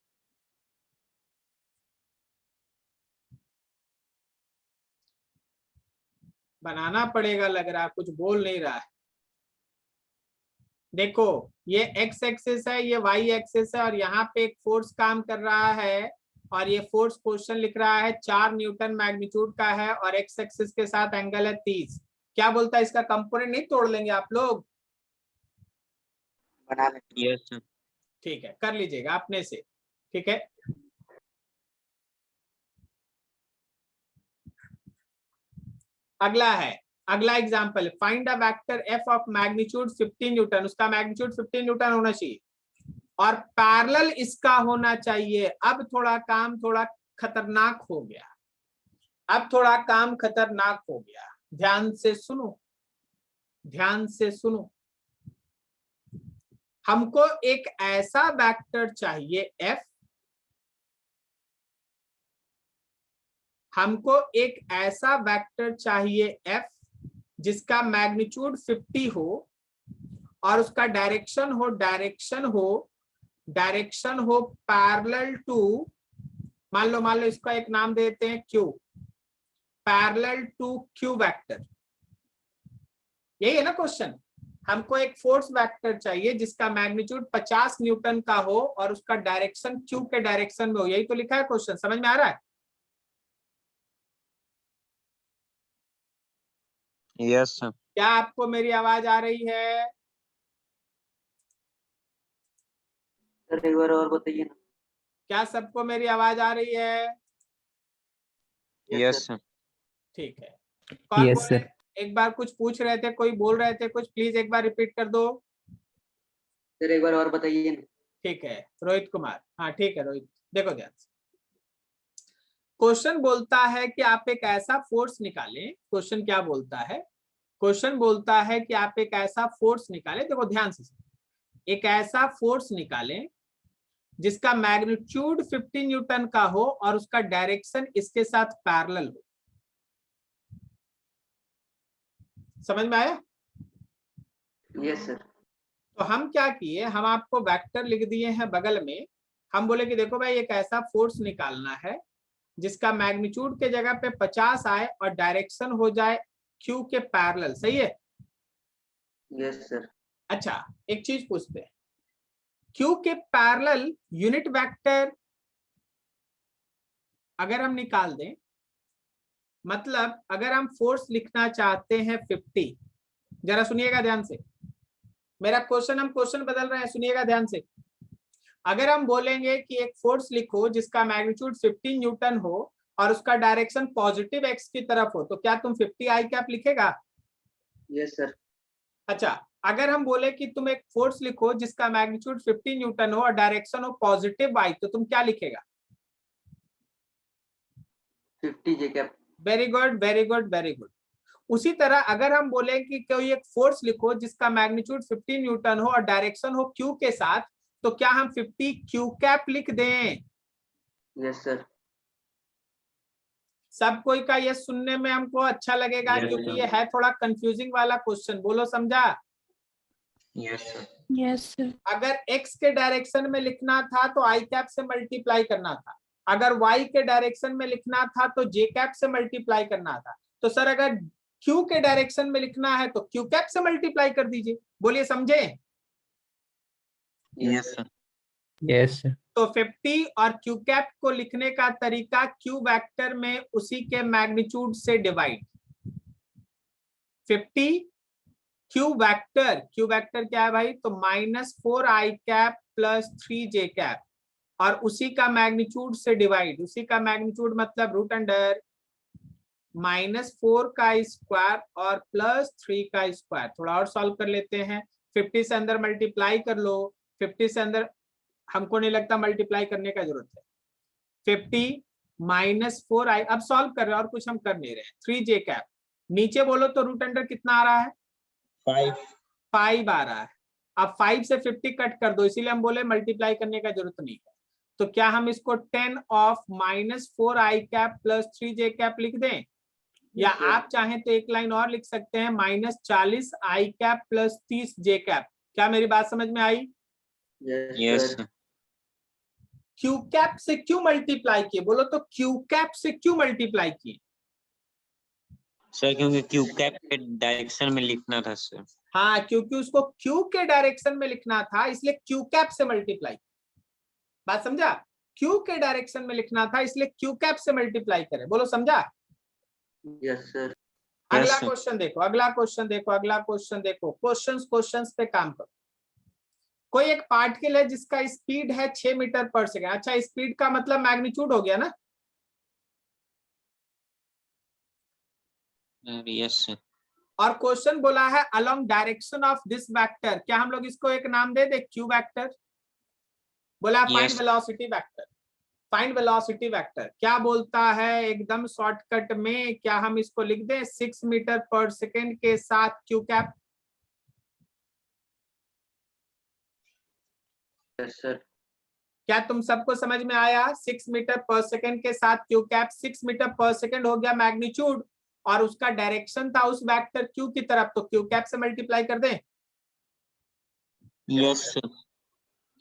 बनाना पड़ेगा लग रहा, कुछ बोल नहीं रहा है। देखो ये x एक्सिस है, ये y एक्सिस है, और यहाँ पे एक फोर्स काम कर रहा है, और ये फोर्स क्वेश्चन लिख रहा है 4 न्यूटन मैग्नीट्यूड का है, और x एक्सिस के साथ एंगल है 30। क्या बोलता है, इसका कंपोनेंट नहीं तोड़ लेंगे आप लोग? बना लेंगे। Yes sir. ठीक है, कर लीजिएगा अपने से, ठीक है। अगला है, अगला example, find a vector f of magnitude 15 Newton, उसका मैग्नीट्यूड 15 न्यूटन होना चाहिए और पैरेलल इसका होना चाहिए। अब थोड़ा काम थोड़ा खतरनाक हो गया, अब थोड़ा काम खतरनाक हो गया, ध्यान से सुनो, ध्यान से सुनो। हमको एक ऐसा वेक्टर चाहिए f, हमको एक ऐसा वेक्टर चाहिए f जिसका मैग्नीट्यूड 50 हो और उसका डायरेक्शन हो पैरेलल टू, मान लो इसका एक नाम देते हैं q, parallel to q vector. यही है ना क्वेश्चन? हमको एक फोर्स वेक्टर चाहिए जिसका मैग्नीट्यूड 50 न्यूटन का हो और उसका डायरेक्शन q के डायरेक्शन में हो, यही तो लिखा है क्वेश्चन। समझ में आ रहा है? Yes sir. क्या आपको मेरी आवाज आ रही है? सर एक बार और बताइए ना। क्या सबको मेरी आवाज आ रही है? Yes sir. ठीक है, कौन यस बोले? सर। एक बार कुछ पूछ रहे थे, कोई बोल रहे थे कुछ, प्लीज एक बार रिपीट कर दो। सर एक बार और बताइए ना। ठीक है, रोहित कुमार, हाँ ठीक है रोहित, देखो ध्यान से। क्वेश्चन बोलता है कि आप एक ऐसा फोर्स निकालें, क्वेश्चन क्या बोलता है? क्वेश्चन बोलता है कि आप एक ऐसा फोर्स निकालें, देखो ध्यान से, एक ऐसा फोर्स निकालें जिसका मैग्नीट्यूड 50 न्यूटन का हो और उसका डायरेक्शन इसके साथ पैरेलल हो। समझ में आया? Yes sir. तो हम क्या किए, हम आपको वेक्टर लिख दिए हैं बगल में। हम बोले कि देखो भाई एक ऐसा फोर्स निकालना है जिसका मैग्नीट्यूड के जगह पे 50 आए और डायरेक्शन हो जाए Q के पैरेलल। सही है? Yes sir. अच्छा एक चीज पूछते हैं, Q के पैरेलल यूनिट वेक्टर अगर हम निकाल दें, मतलब अगर हम फोर्स लिखना चाहते हैं 50, जरा सुनिएगा ध्यान से, मेरा क्वेश्चन, हम क्वेश्चन बदल रहे हैं, सुनिएगा ध्यान से। अगर हम बोलेंगे कि एक फोर्स लिखो जिसका मैग्नीट्यूड 15 न्यूटन हो और उसका डायरेक्शन पॉजिटिव एक्स की तरफ हो, तो क्या तुम 50 आई कैप लिखेगा? Yes sir. अच्छा, अगर हम बोले कि तुम एक फोर्स लिखो जिसका मैग्नीट्यूड 15 न्यूटन हो और डायरेक्शन हो पॉजिटिव वाई, तो तुम क्या लिखेगा? 50 J cap. Very good, very good, very good. उसी तरह अगर हम बोले कि कोई एक फोर्स लिखो जिसका मैग्नीट्यूड 15 न्यूटन हो और डायरेक्शन हो क्यू के साथ, तो क्या हम 50 क्यू कैप लिख दें? Yes sir. सब कोई का ये सुनने में हमको अच्छा लगेगा, Yes, क्योंकि sir. ये है थोड़ा कंफ्यूजिंग वाला क्वेश्चन, बोलो समझा? Yes sir. Yes, sir. अगर x के डायरेक्शन में लिखना था तो आई कैप से मल्टीप्लाई करना था, अगर y के डायरेक्शन में लिखना था तो जे कैप से मल्टीप्लाई करना था। तो सर अगर q के डायरेक्शन में लिखना है तो q कैप से मल्टीप्लाई कर दीजिए, बोलिए समझे? Yes sir. यस तो 50 और q कैप को लिखने का तरीका q वेक्टर में उसी के मैग्नीट्यूड से डिवाइड। 50 q वेक्टर क्या है भाई? तो -4 आई कैप प्लस 3 जे कैप और उसी का मैग्नीट्यूड से डिवाइड। उसी का मैग्नीट्यूड मतलब रूट अंडर -4 का स्क्वायर और +3 का स्क्वायर। थोड़ा और सॉल्व कर लेते हैं, 50 से अंदर मल्टीप्लाई कर लो, 50 से अंदर हमको नहीं लगता मल्टीप्लाई करने का जरूरत है। 50 -4 आई, अब सॉल्व कर रहे हैं और कुछ हम कर नहीं रहे हैं, 3 जे कैप। नीचे बोलो तो रूट अंडर कितना आ रहा है? 5 आ रहा है। अब 5 से 50 कट कर दो, इसीलिए हम बोले मल्टीप्लाई करने का जरूरत नहीं है। तो क्या हम इसको 10 of -4 I cap plus 3 J cap लिख दें? या आप चाहें तो एक लाइन और लिख सकते हैं, -40 I cap plus 30 J cap. क्या मेरी बात समझ में आई? Yes sir. Sir. Q cap से क्यों मल्टीप्लाई किए? बोलो तो क्यू कैप से क्यों मल्टीप्लाई किए? सर क्योंकि क्यू कैप के डायरेक्शन में लिखना था सर। हाँ, क्योंकि उसको क्यू के डायरेक्शन में लिखना था, इसलिए क्यू कैप से मल्टीप्लाई। बात समझा? क्यू के डायरेक्शन में लिखना था, इसलिए क्यू कैप से मल्टीप्लाई करें। बोलो समझा? Yes sir. अगला sir. क्वेश्चन देखो, अगला क्वेश्चन देखो, अगला क्वेश्चन देखो। क्वेश्चंस पे काम करो। कोई एक पार्टिकल है जिसका स्पीड है 6 मीटर पर सेकेंड। अच्छा, स्पीड का मतलब मैग्नीट्यूड हो गया ना? Yes sir. और क्वेश्चन बोला है along direction of this vector. क्या हम लोग इसको एक नाम दे दे? Q vector. बोला find Yes. Velocity vector. Find velocity vector क्या बोलता है एकदम शॉर्टकट में? क्या हम इसको लिख दें 6 मीटर पर सेकेंड के साथ क्यू कैप? Yes sir. क्या तुम सबको समझ में आया? 6 मीटर पर सेकेंड के साथ क्यू कैप। 6 मीटर पर सेकेंड हो गया मैग्नीट्यूड और उसका डायरेक्शन था उस वेक्टर क्यू की तरफ, तो क्यू कैप से मल्टीप्लाई कर दें। Yes sir.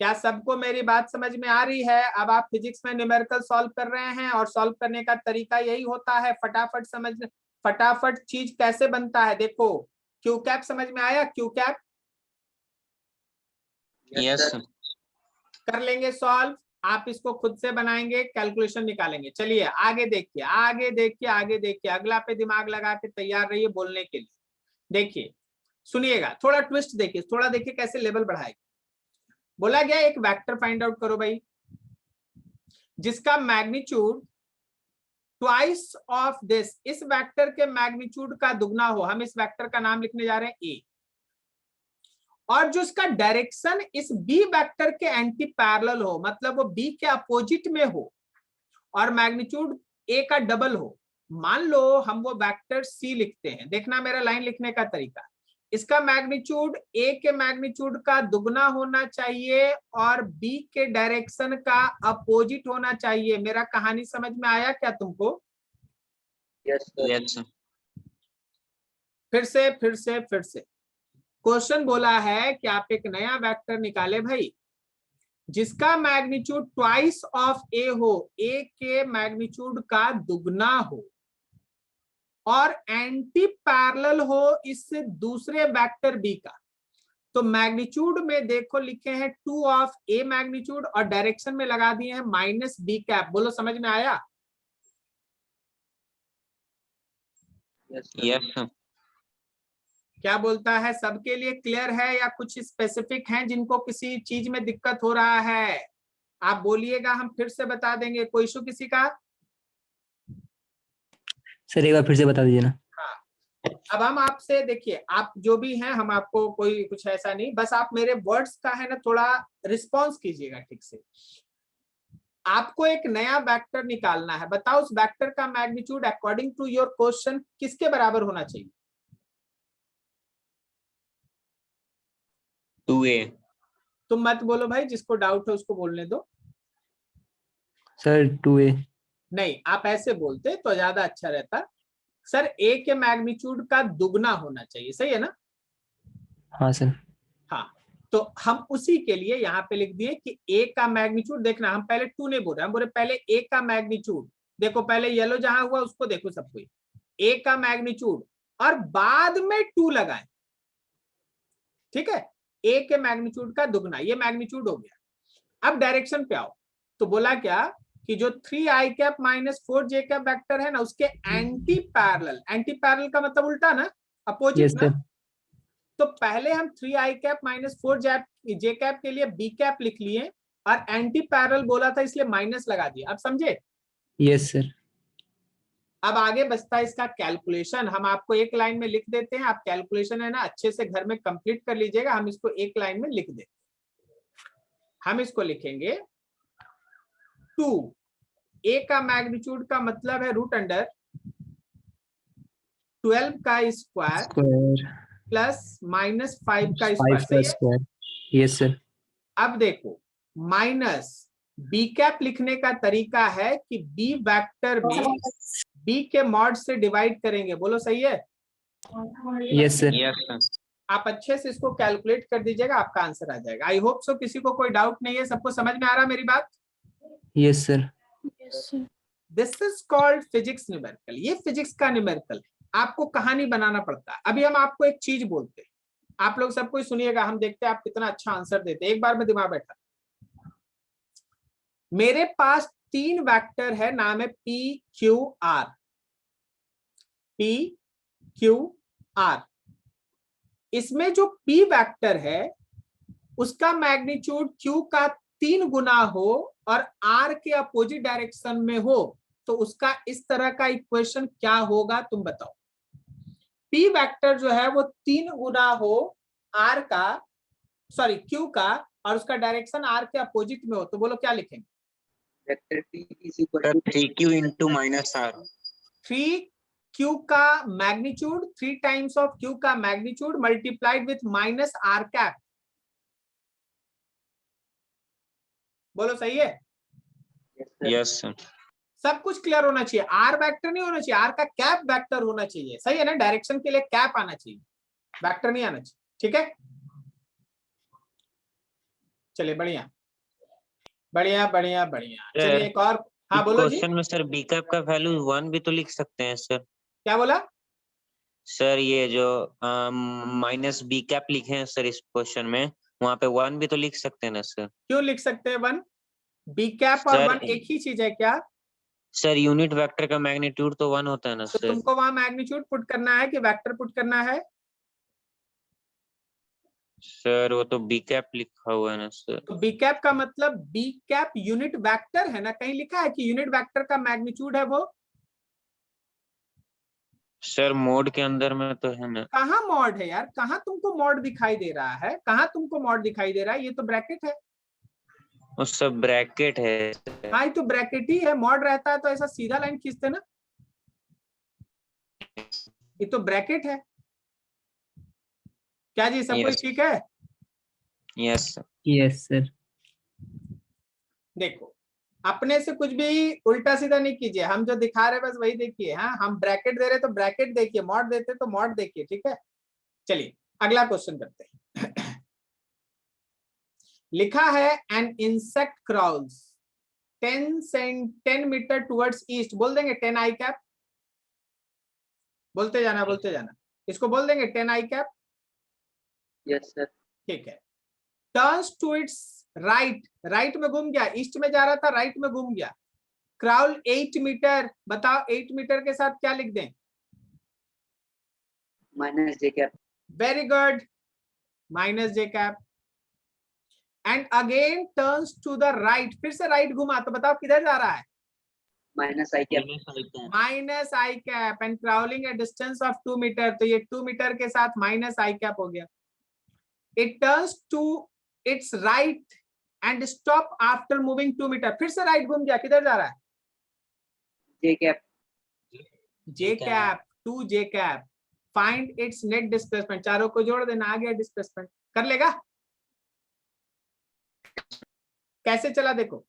क्या सबको मेरी बात समझ में आ रही है? अब आप फिजिक्स में न्यूमेरिकल सॉल्व कर रहे हैं और सॉल्व करने का तरीका यही होता है, फटाफट समझ, फटाफट चीज कैसे बनता है। देखो, क्यू कैप समझ में आया? Q cap yes sir. कर लेंगे सॉल्व। आप इसको खुद से बनाएंगे, कैलकुलेशन निकालेंगे। चलिए आगे देखिए, आगे देखिए, आगे देखिए। अगला पे दिमाग लगा के तैयार रहिए बोलने के लिए। देखिए, सुनिएगा, थोड़ा ट्विस्ट देखिए, थोड़ा देखिए कैसे लेवल बढ़ाएगा। बोला गया एक वेक्टर फाइंड आउट करो भाई जिसका मैग्नीट्यूड ट्वाइस ऑफ दिस, इस वेक्टर के मैग्नीट्यूड का दुगना हो। हम इस वेक्टर का नाम लिखने जा रहे हैं ए, और जो इसका डायरेक्शन इस बी वेक्टर के एंटी पैरेलल हो, मतलब वो बी के अपोजिट में हो और मैग्नीट्यूड ए का डबल हो। मान लो हम वो वेक्टर सी लिखते हैं, देखना मेरा लाइन लिखने का तरीका। इसका मैग्नीट्यूड ए के मैग्नीट्यूड का दुगना होना चाहिए और बी के डायरेक्शन का अपोजिट होना चाहिए। मेरा कहानी समझ में आया क्या तुमको? Yes sir. Yes sir. फिर से क्वेश्चन बोला है कि आप एक नया वेक्टर निकाले भाई जिसका मैग्नीट्यूड ट्वाइस ऑफ ए हो, ए के मैग्नीट्यूड का दुगना हो और एंटी पैरेलल हो इस दूसरे वेक्टर बी का। तो मैग्नीट्यूड में देखो लिखे हैं 2 ऑफ ए मैग्नीट्यूड और डायरेक्शन में लगा दिए हैं -b कैप। बोलो समझ में आया? Yes sir. Yes sir. क्या बोलता है? सबके लिए क्लियर है या कुछ स्पेसिफिक हैं जिनको किसी चीज में दिक्कत हो रहा है? आप बोलिएगा, हम फिर से बता देंगे। कोई इशू किसी का? सर एक बार फिर से बता दीजिए ना। हाँ, अब हम आपसे, देखिए आप जो भी हैं, हम आपको कोई कुछ ऐसा नहीं, बस आप मेरे वर्ड्स का है ना थोड़ा रिस्पॉन्स कीजिएगा ठीक से। आपको एक नया वेक्टर निकालना है, बताओ उस वेक्टर का magnitude according to your question किसके बराबर होना चाहिए? 2a। तुम मत बोलो भाई, जिसको डाउट है उसको बोलने दो। Sir 2a। नहीं, आप ऐसे बोलते तो ज्यादा अच्छा रहता। सर ए के मैग्नीट्यूड का दुगना होना चाहिए, सही है ना? हाँ सर। हाँ, तो हम उसी के लिए यहाँ पे लिख दिए कि ए का मैग्नीट्यूड, देखना हम पहले 2 नहीं बोल रहे, हम बोल रहे पहले ए का मैग्नीट्यूड। देखो पहले येलो जहां हुआ उसको देखो सब कोई, ए का मैग्नीट्यूड और बाद में 2 लगाए, ठीक है? ए के मैग्नीट्यूड का दुगना, ये मैग्नीट्यूड हो गया। अब डायरेक्शन पे आओ, तो बोला क्या कि जो 3i cap minus 4j cap vector है ना, उसके एंटी पैरेलल, एंटी पैरेलल का मतलब उल्टा ना, अपोजिट यस ना। सर। तो पहले हम 3i cap minus 4j cap के लिए b कैप लिख लिए और एंटी पैरेलल बोला था इसलिए माइनस लगा दिया। अब समझे? Yes sir. अब आगे बचता है इसका कैलकुलेशन। हम आपको एक लाइन में लिख देते हैं, आप कैलकुलेशन है ना अच्छे से घर में कंप्लीट कर लीजिएगा। हम इसको एक लाइन में लिख देते हैं। हम इसको लिखेंगे 2 a का मैग्नीट्यूड का मतलब है रूट अंडर 12 का स्क्वायर स्क्वायर प्लस माइनस 5 का 5 स्क्वायर, का सही है? स्क्वायर। Yes sir. अब देखो, माइनस बी कैप लिखने का तरीका है कि बी वेक्टर में बी के मॉड से डिवाइड करेंगे। बोलो सही है? Yes sir. Yes sir. आप अच्छे से इसको कैलकुलेट कर दीजिएगा, आपका आंसर आ जाएगा। आई होप सो किसी को कोई डाउट नहीं है, सबको समझ में आ रहा मेरी बात? Yes sir. This is called physics numerical. ये फिजिक्स का न्यूमेरिकल है, आपको कहानी बनाना पड़ता है। अभी हम आपको एक चीज बोलते हैं, आप लोग सब कोई सुनिएगा, हम देखते हैं आप कितना अच्छा आंसर देते हैं। एक बार में दिमाग बैठा, मेरे पास 3 वेक्टर है, नाम है P Q R. P Q R, इसमें जो p वेक्टर है उसका मैग्नीट्यूड q का 3 गुना हो और r के अपोजिट डायरेक्शन में हो, तो उसका इस तरह का इक्वेशन क्या होगा तुम बताओ। p वेक्टर जो है वो 3 गुना हो r का, सॉरी q का, और उसका डायरेक्शन r के अपोजिट में हो, तो बोलो क्या लिखेंगे? Vector p is equal to 3q into minus r। 3q का मैग्नीट्यूड 3 टाइम्स ऑफ q का magnitude multiplied with minus r cap. बोलो सही है? Yes sir. सब कुछ क्लियर होना चाहिए, आर वेक्टर नहीं होना चाहिए, आर का कैप वेक्टर होना चाहिए, सही है ना? डायरेक्शन के लिए कैप आना चाहिए, वेक्टर नहीं आना चाहिए, ठीक है? चलिए बढ़िया बढ़िया बढ़िया बढ़िया। चलिए एक और, हाँ बोलो जी। क्वेश्चन में सर बी कैप का वैल्यू 1 भी तो लिख सकते हैं सर। क्या बोला? सर ये जो माइनस बी कैप लिखे हैं सर इस क्वेश्चन में, वहाँ पे 1 भी तो लिख सकते हैं ना सर? क्यों लिख सकते हैं 1? बी कैप और सर 1 एक ही चीज है क्या? सर यूनिट वेक्टर का मैग्नीट्यूड तो 1 होता है ना तो सर? तुमको वहां मैग्नीट्यूड पुट करना है कि वेक्टर पुट करना है? सर वो तो बी कैप लिखा हुआ है ना सर। तो बी कैप का मतलब बी कैप यूनिट वेक्टर है ना, कहीं लिखा है कि यूनिट वेक्टर का मैग्नीट्यूड है वो? सर मोड के अंदर में तो है ना। कहाँ मॉड है यार? कहाँ तुमको मॉड दिखाई दे रहा है? कहाँ तुमको मॉड दिखाई दे रहा है? ये तो ब्रैकेट है। वो सब ब्रैकेट है। हाँ ये तो ब्रैकेट ही है, मॉड रहता है तो ऐसा सीधा लाइन खींचते ना, ये तो ब्रैकेट है। क्या जी सब कुछ Yes. ठीक है? Yes sir. Yes sir. देखो अपने से कुछ भी उल्टा सीधा नहीं कीजिए, हम जो दिखा रहे हैं बस वही देखिए। हाँ हम ब्रैकेट दे रहे तो ब्रैकेट देखिए, मॉड देते तो मॉड देखिए, ठीक है? चलिए अगला क्वेश्चन करते हैं। लिखा है an insect crawls 10 metre towards east. बोल देंगे 10 आई कैप, बोलते जाना बोलते जाना। इसको बोल देंगे 10 आई कैप, yes sir, ठीक है? Turns to its right, right में घूम गया, ईस्ट में जा रहा था राइट में घूम गया। क्राउल 8 मीटर, बताओ 8 मीटर के साथ क्या लिख दें? minus j cap, very good, minus J cap. And again turns to the right, फिर से राइट घुमा, तो बताओ किधर जा रहा है? Minus I cap. Minus I cap and travelling a distance of 2 metre, तो ये 2 मीटर के साथ माइनस आई कैप हो गया। It turns to its right and stop after moving 2 metre, फिर से राइट घूम गया, किधर जा रहा है? J cap. J cap, two J cap. Find its net displacement, चारों को जोड़ देना, आ गया डिस्प्लेसमेंट। कर लेगा? कैसे चला देखो,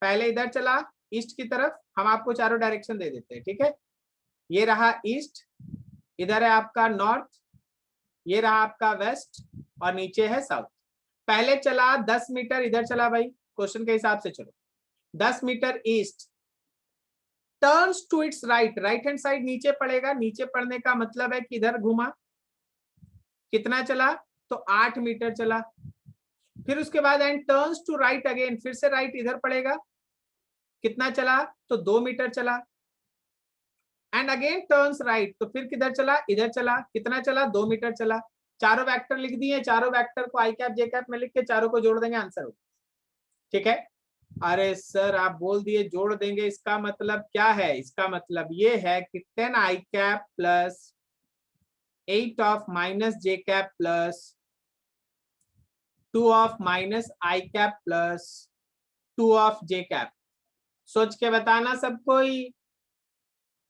पहले इधर चला ईस्ट की तरफ, हम आपको चारों डायरेक्शन दे देते हैं, ठीक है? ये रहा ईस्ट, इधर है आपका नॉर्थ, ये रहा आपका वेस्ट, और नीचे है साउथ। पहले चला 10 मीटर, इधर चला भाई, क्वेश्चन के हिसाब से चलो, 10 metre east, turns to its right, right hand side नीचे पड़ेगा, नीचे पड़ने का मतलब है कि इधर घुमा, कितना चला? तो 8 मीटर चला। फिर उसके बाद and turns to right again, फिर से राइट इधर पड़ेगा, कितना चला? तो 2 मीटर चला। एंड अगेन टर्न्स राइट, तो फिर किधर चला? इधर चला, कितना चला? 2 मीटर चला। चारों वेक्टर लिख दिए, चारों वेक्टर को आई कैप जे कैप में लिख के चारों को जोड़ देंगे, आंसर होगा, ठीक है? अरे सर आप बोल दिए जोड़ देंगे, इसका मतलब क्या है? इसका मतलब ये है कि 10 I cap plus 8 of minus J cap plus 2 of minus I cap plus 2 of J cap. सोच के बताना सब कोई,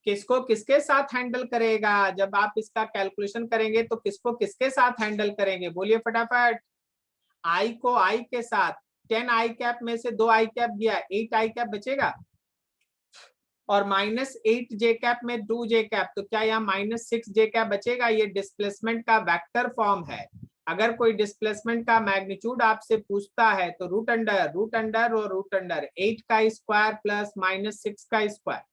किसको किसके साथ हैंडल करेगा? जब आप इसका कैलकुलेशन करेंगे तो किसको किसके साथ हैंडल करेंगे? बोलिए फटाफट। आई को आई के साथ, 10 आई कैप में से 2 आई कैप गया, 8 आई कैप बचेगा, और माइनस 8 जे कैप में 2 जे कैप, तो क्या यहाँ माइनस 6 जे कैप बचेगा? ये डिस्प्लेसमेंट का वेक्टर फॉर्म है। अगर कोई डिस्प्लेसमेंट का मैग्नीट्यूड आपसे पूछता है तो रूट अंडर और रूट अंडर 8 का स्क्वायर प्लस माइनस 6 का स्क्वायर,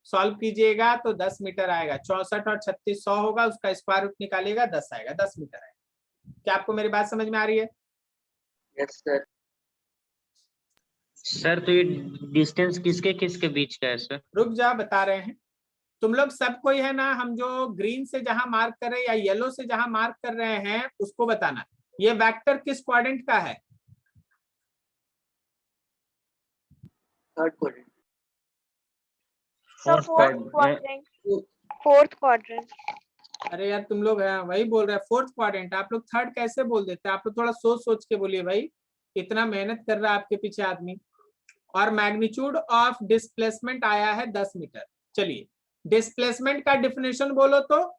सॉल्व कीजिएगा तो 10 मीटर आएगा। 64 और 36 100 होगा, उसका स्क्वायर रूट निकालिएगा, 10 आएगा, 10 मीटर आएगा। क्या आपको मेरी बात समझ में आ रही है? Yes sir. सर तो ये डिस्टेंस किसके किसके बीच का है सर? रुक जा, बता रहे हैं। तुम लोग सब कोई है ना, हम जो ग्रीन से जहां मार्क कर रहे हैं या येलो से जहां मार्क कर रहे हैं उसको बताना, ये वेक्टर किस क्वाड्रेंट का है? Third quadrant. So fourth quadrant. अरे यार तुम लोग हैं वही बोल रहे हैं, फोर्थ क्वाड्रेंट। आप लोग थर्ड कैसे बोल देते हैं? आप लोग थोड़ा सोच सोच के बोलिए भाई, इतना मेहनत कर रहा है आपके पीछे आदमी। और मैग्नीट्यूड ऑफ डिस्प्लेसमेंट आया है 10 मीटर। चलिए डिस्प्लेसमेंट का डिफिनेशन बोलो तो।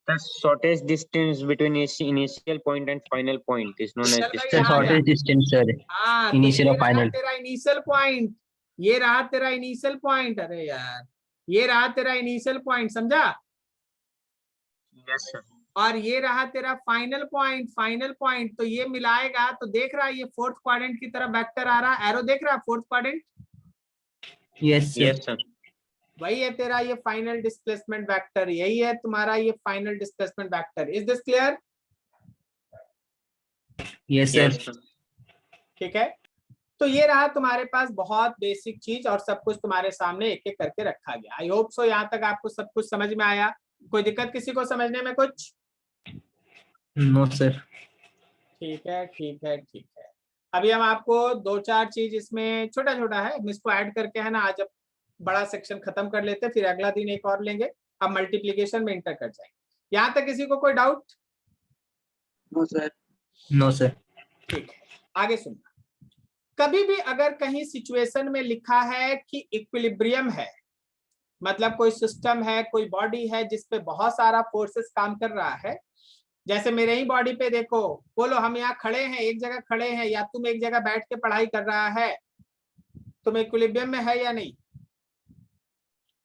The shortest distance between initial point and final point is known as चलो distance. सर यहाँ शॉर्टेज डिस्टेंस सर, हाँ, तो इनिशियल ये और रहा फाइनल। तेरा इनिशियल पॉइंट, ये रहा तेरा इनिशियल पॉइंट। अरे यार ये रहा तेरा इनिशियल पॉइंट, समझा? Yes sir. और ये रहा तेरा फाइनल पॉइंट, फाइनल पॉइंट। तो ये मिलाएगा तो देख रहा है ये फोर्थ क्वाड्रेंट की तरफ वेक्टर आ रहा है, एरो देख रहा है fourth quadrant. Yes Yes sir. वही है तेरा ये फाइनल डिस्प्लेसमेंट वेक्टर, यही है तुम्हारा ये final displacement vector. Is this clear? Yes Yes sir. sir. ठीक है, तो ये रहा तुम्हारे पास बहुत बेसिक चीज, और सब कुछ तुम्हारे सामने एक एक करके रखा गया। आई होप सो यहाँ तक आपको सब कुछ समझ में आया। कोई दिक्कत किसी को समझने में कुछ? No sir. ठीक है ठीक है ठीक है। अभी हम आपको 2-4 चीज इसमें छोटा छोटा है, हम इसको ऐड करके है ना आज अब बड़ा सेक्शन खत्म कर लेते, फिर अगला दिन एक और लेंगे। अब मल्टीप्लीकेशन में इंटर कर जाएंगे। यहाँ तक किसी को कोई doubt? No sir. No sir. ठीक है, आगे सुनना। कभी भी अगर कहीं सिचुएशन में लिखा है कि इक्विलिब्रियम है, मतलब कोई सिस्टम है, कोई बॉडी है जिसपे बहुत सारा फोर्सेस काम कर रहा है, जैसे मेरे ही बॉडी पे देखो, बोलो हम यहाँ खड़े हैं, एक जगह खड़े हैं, या तुम एक जगह बैठ के पढ़ाई कर रहा है, तुम इक्विलिब्रियम में है या नहीं?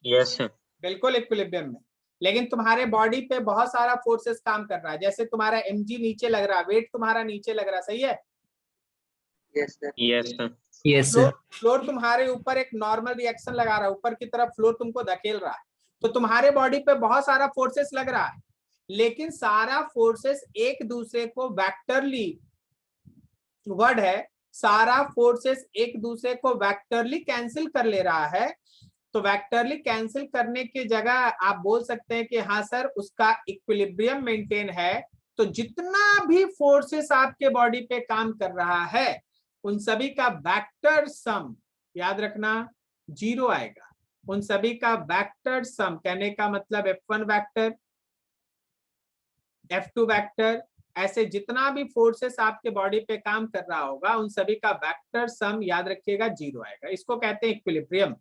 Yes sir. बिल्कुल इक्विलिब्रियम में। लेकिन तुम्हारे बॉडी पे बहुत सारा फोर्सेस काम कर रहा है, जैसे तुम्हारा mg नीचे लग रहा है, वेट तुम्हारा नीचे लग रहा है, सही है? Yes sir. Yes sir. Yes sir. Floor तुम्हारे ऊपर एक नॉर्मल रिएक्शन लगा रहा है, ऊपर की तरफ फ्लोर तुमको धकेल रहा है, तो तुम्हारे बॉडी पे बहुत सारा फोर्सेस लग रहा है, लेकिन सारा फोर्सेस एक दूसरे को वेक्टरली, वर्ड है, सारा फोर्सेस एक दूसरे को वेक्टरली कैंसिल कर ले रहा है। तो वेक्टरली कैंसिल करने की जगह आप बोल सकते हैं कि हाँ सर उसका इक्विलिब्रियम मेंटेन है, तो जितना भी फोर्सेस आपके बॉडी पे काम कर रहा है उन सभी का वेक्टर सम याद रखना 0 आएगा। उन सभी का वेक्टर सम कहने का मतलब F1 वेक्टर, F2 वेक्टर, ऐसे जितना भी फोर्सेस आपके बॉडी पे काम कर रहा होगा उन सभी का वेक्टर सम याद रखिएगा 0 आएगा। इसको कहते हैं इक्विलिब्रियम।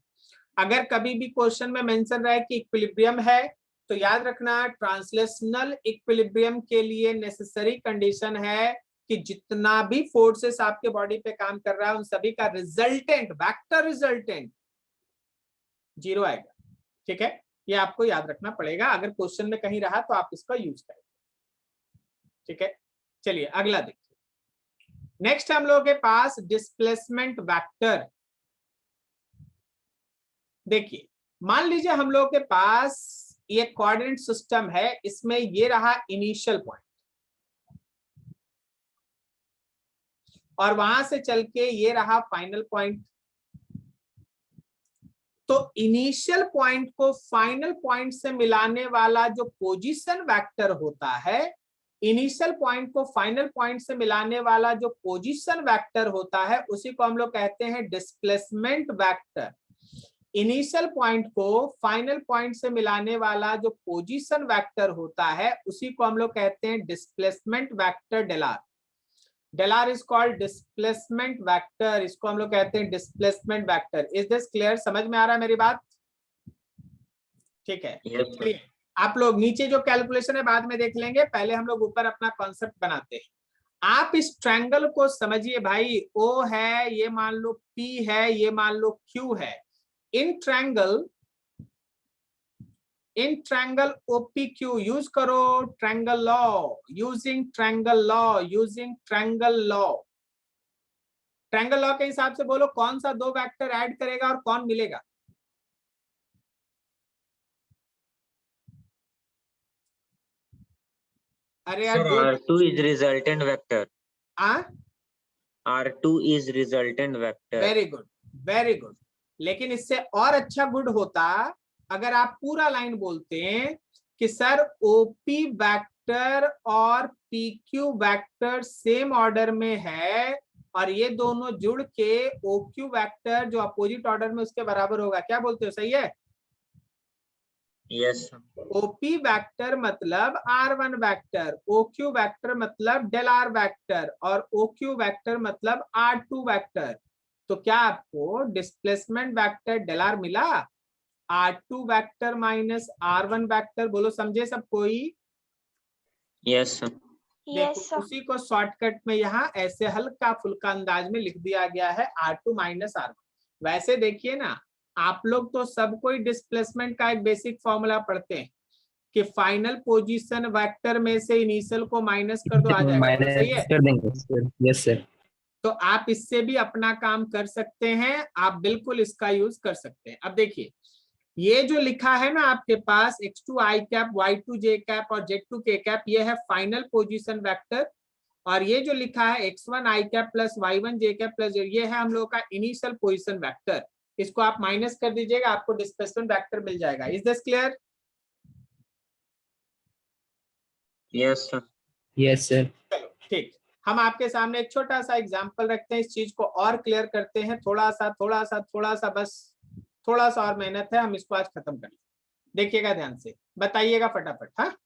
अगर कभी भी क्वेश्चन में मेंशन रहा है कि इक्विलिब्रियम है तो याद रखना ट्रांसलेशनल इक्विलिब्रियम के लिए नेसेसरी कंडीशन है कि जितना भी फोर्सेस आपके बॉडी पे काम कर रहा है उन सभी का रिजल्टेंट वेक्टर रिजल्टेंट 0 आएगा। ठीक है, ये आपको याद रखना पड़ेगा, अगर क्वेश्चन में कहीं रहा तो आप इसका यूज करें। ठीक है, चलिए अगला देखिए। नेक्स्ट हम लोगों के पास डिस्प्लेसमेंट वेक्टर। देखिए मान लीजिए हम लोगों के पास ये कोऑर्डिनेट सिस्टम है, इसमें ये रहा इनिशियल पॉइंट और वहां से चल के ये रहा फाइनल पॉइंट। तो इनिशियल पॉइंट को फाइनल पॉइंट से मिलाने वाला जो पोजीशन वेक्टर होता है, इनिशियल पॉइंट को फाइनल पॉइंट से मिलाने वाला जो पोजीशन वेक्टर होता है उसी को हम लोग कहते हैं डिस्प्लेसमेंट वेक्टर। इनिशियल पॉइंट को फाइनल पॉइंट से मिलाने वाला जो पोजीशन वेक्टर होता है उसी को हम लोग कहते हैं displacement vector del r. Del r is called displacement vector, इसको हम लोग कहते हैं displacement vector. Is this clear? समझ में आ रहा है मेरी बात? ठीक है, yes, आप लोग नीचे जो कैलकुलेशन है बाद में देख लेंगे, पहले हम लोग ऊपर अपना कॉन्सेप्ट बनाते हैं। आप इस ट्रायंगल को समझिए भाई, O है, ये मान लो P है, ये मान लो Q है। इन ट्रायंगल OPQ यूज करो triangle law, using triangle law, using triangle law. Triangle law के हिसाब से बोलो कौन सा दो वेक्टर ऐड करेगा और कौन मिलेगा? अरे यार R2 is resultant vector. हाँ, R2 is resultant vector. Very good, very good. लेकिन इससे और अच्छा गुड होता अगर आप पूरा लाइन बोलते हैं कि सर ओपी वेक्टर और PQ वेक्टर सेम ऑर्डर में है और ये दोनों जुड़ के OQ वेक्टर जो अपोजिट ऑर्डर में उसके बराबर होगा। क्या बोलते हो, सही है? Yes. ओपी वेक्टर मतलब R1 वेक्टर, OQ वेक्टर मतलब डेल R वेक्टर और OQ वेक्टर मतलब R2 वेक्टर। तो क्या आपको डिस्प्लेसमेंट वेक्टर डेल R मिला? R2 vector minus R1 vector. बोलो समझे सब कोई? Yes. देखो उसी को शॉर्टकट में यहाँ ऐसे हल्का फुल्का अंदाज में लिख दिया गया है R2 माइनस R1। वैसे देखिए ना, आप लोग तो सब कोई डिस्प्लेसमेंट का एक बेसिक फॉर्मूला पढ़ते हैं कि फाइनल पोजीशन वेक्टर में से इनिशियल को माइनस कर दो, आ जाएगा। तो सही है, कर देंगे। Yes sir. तो आप इससे भी अपना काम कर सकते हैं, आप बिल्कुल इसका यूज कर सकते हैं। अब देखिए ये जो लिखा है ना आपके पास x2 i cap, y2 j cap और z2 k कैप, ये है फाइनल पोजीशन वेक्टर। और ये जो लिखा है x1 i cap plus y1 j cap plus ये है हम लोग का इनिशियल पोजीशन वेक्टर। इसको आप माइनस कर दीजिएगा, आपको डिस्प्लेसमेंट वेक्टर मिल जाएगा। Is this clear? Yes, sir. Yes sir. चलो ठीक, हम आपके सामने एक छोटा सा एग्जांपल रखते हैं, इस चीज को और क्लियर करते हैं। थोड़ा सा बस थोड़ा सा और मेहनत है, हम इसको आज खत्म कर लेंगे। देखिएगा ध्यान से, बताइएगा फटाफट। हाँ,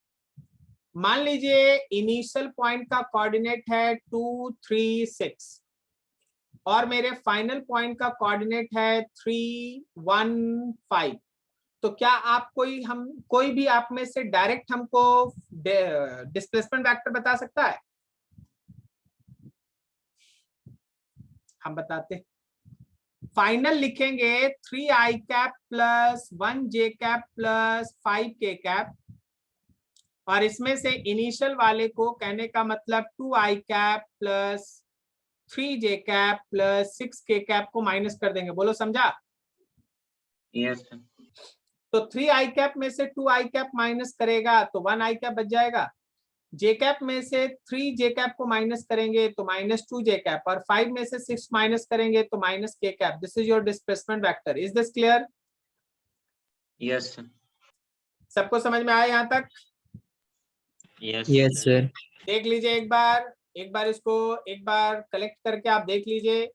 मान लीजिए इनिशियल पॉइंट का कोऑर्डिनेट है 2, 3, 6 और मेरे फाइनल पॉइंट का कोऑर्डिनेट है 3, 1, 5। तो क्या आप कोई भी आप में से डायरेक्ट हमको डिस्प्लेसमेंट वेक्टर बता सकता है? हम बताते हैं। फाइनल लिखेंगे 3i cap plus 1j cap plus 5k cap और इसमें से इनिशियल वाले को कहने का मतलब 2i cap plus 3j cap plus 6k cap को माइनस कर देंगे। बोलो समझा? Yes, sir. तो 3i कैप में से 2i कैप माइनस करेगा तो 1i कैप बच जाएगा। j कैप में से 3j कैप को माइनस करेंगे तो माइनस 2j कैप और 5 में से 6 माइनस करेंगे तो minus k cap. This is your displacement vector. Is this clear? Yes sir. सबको समझ में आया यहाँ तक? Yes sir. देख लीजिए एक बार इसको एक बार कलेक्ट करके आप देख लीजिए।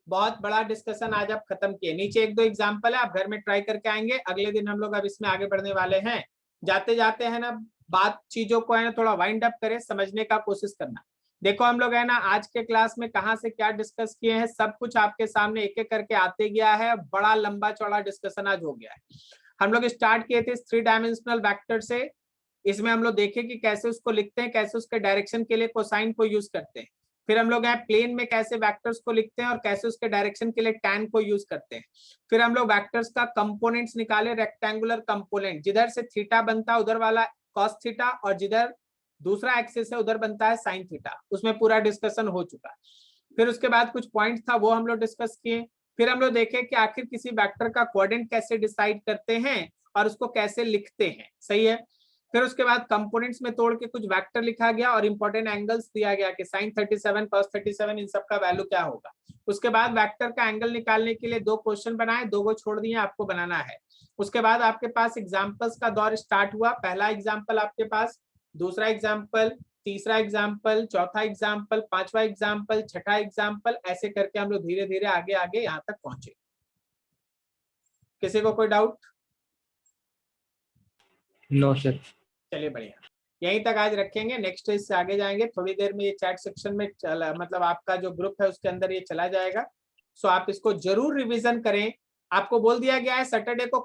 बहुत बड़ा डिस्कशन आज आप खत्म किए। नीचे एक दो एग्जाम्पल है, आप घर में ट्राई करके आएंगे। अगले दिन हम लोग अब इसमें आगे बढ़ने वाले हैं। जाते जाते है ना, बात चीजों को है ना थोड़ा वाइंड अप करें, समझने का कोशिश करना। देखो हम लोग है ना आज के क्लास में कहाँ से क्या डिस्कस किए हैं, सब कुछ आपके सामने एक एक करके आते गया है। बड़ा लंबा चौड़ा डिस्कशन आज हो गया है। हम लोग स्टार्ट किए थे 3 डायमेंशनल वेक्टर से। इसमें हम लोग देखे कि कैसे उसको लिखते हैं, कैसे उसके डायरेक्शन के लिए कोसाइन को यूज करते हैं। फिर हम लोग यहाँ प्लेन में कैसे वेक्टर्स को लिखते हैं और कैसे उसके डायरेक्शन के लिए टैन को यूज करते हैं। फिर हम लोग वेक्टर्स का कंपोनेंट्स निकाले, रेक्टेंगुलर कंपोनेंट, जिधर से थीटा बनता है उधर वाला कॉस थीटा, और जिधर दूसरा एक्सिस है उधर बनता है साइन थीटा। उसमें पूरा डिस्कशन हो चुका। फिर उसके बाद कुछ पॉइंट था वो हम लोग डिस्कस किए। फिर हम लोग देखे कि आखिर किसी वेक्टर का कोऑर्डिनेट कैसे डिसाइड करते हैं और उसको कैसे लिखते हैं। सही है। फिर उसके बाद कंपोनेंट्स में तोड़ के कुछ वेक्टर लिखा गया और इंपॉर्टेंट एंगल्स दिया गया कि sin 37 cos 37 इन सब का वैल्यू क्या होगा। उसके बाद वेक्टर का एंगल निकालने के लिए 2 क्वेश्चन बनाए, 2 को छोड़ दिए, आपको बनाना है। उसके बाद आपके पास एग्जांपल्स का दौर स्टार्ट हुआ। पहला एग्जांपल आपके पास, दूसरा एग्जांपल, तीसरा एग्जांपल, चौथा एग्जांपल, पांचवा एग्जांपल, छठा एग्जांपल, ऐसे करके हम लोग धीरे धीरे आगे आगे यहाँ तक पहुंचे। किसी को कोई डाउट? No sir. चलिए बढ़िया, यहीं तक आज रखेंगे। नेक्स्ट इससे आगे जाएंगे। थोड़ी देर में ये चैट सेक्शन में मतलब आपका जो ग्रुप है उसके अंदर ये चला जाएगा। सो आप इसको जरूर रिवीजन करें। आपको बोल दिया गया है सैटरडे को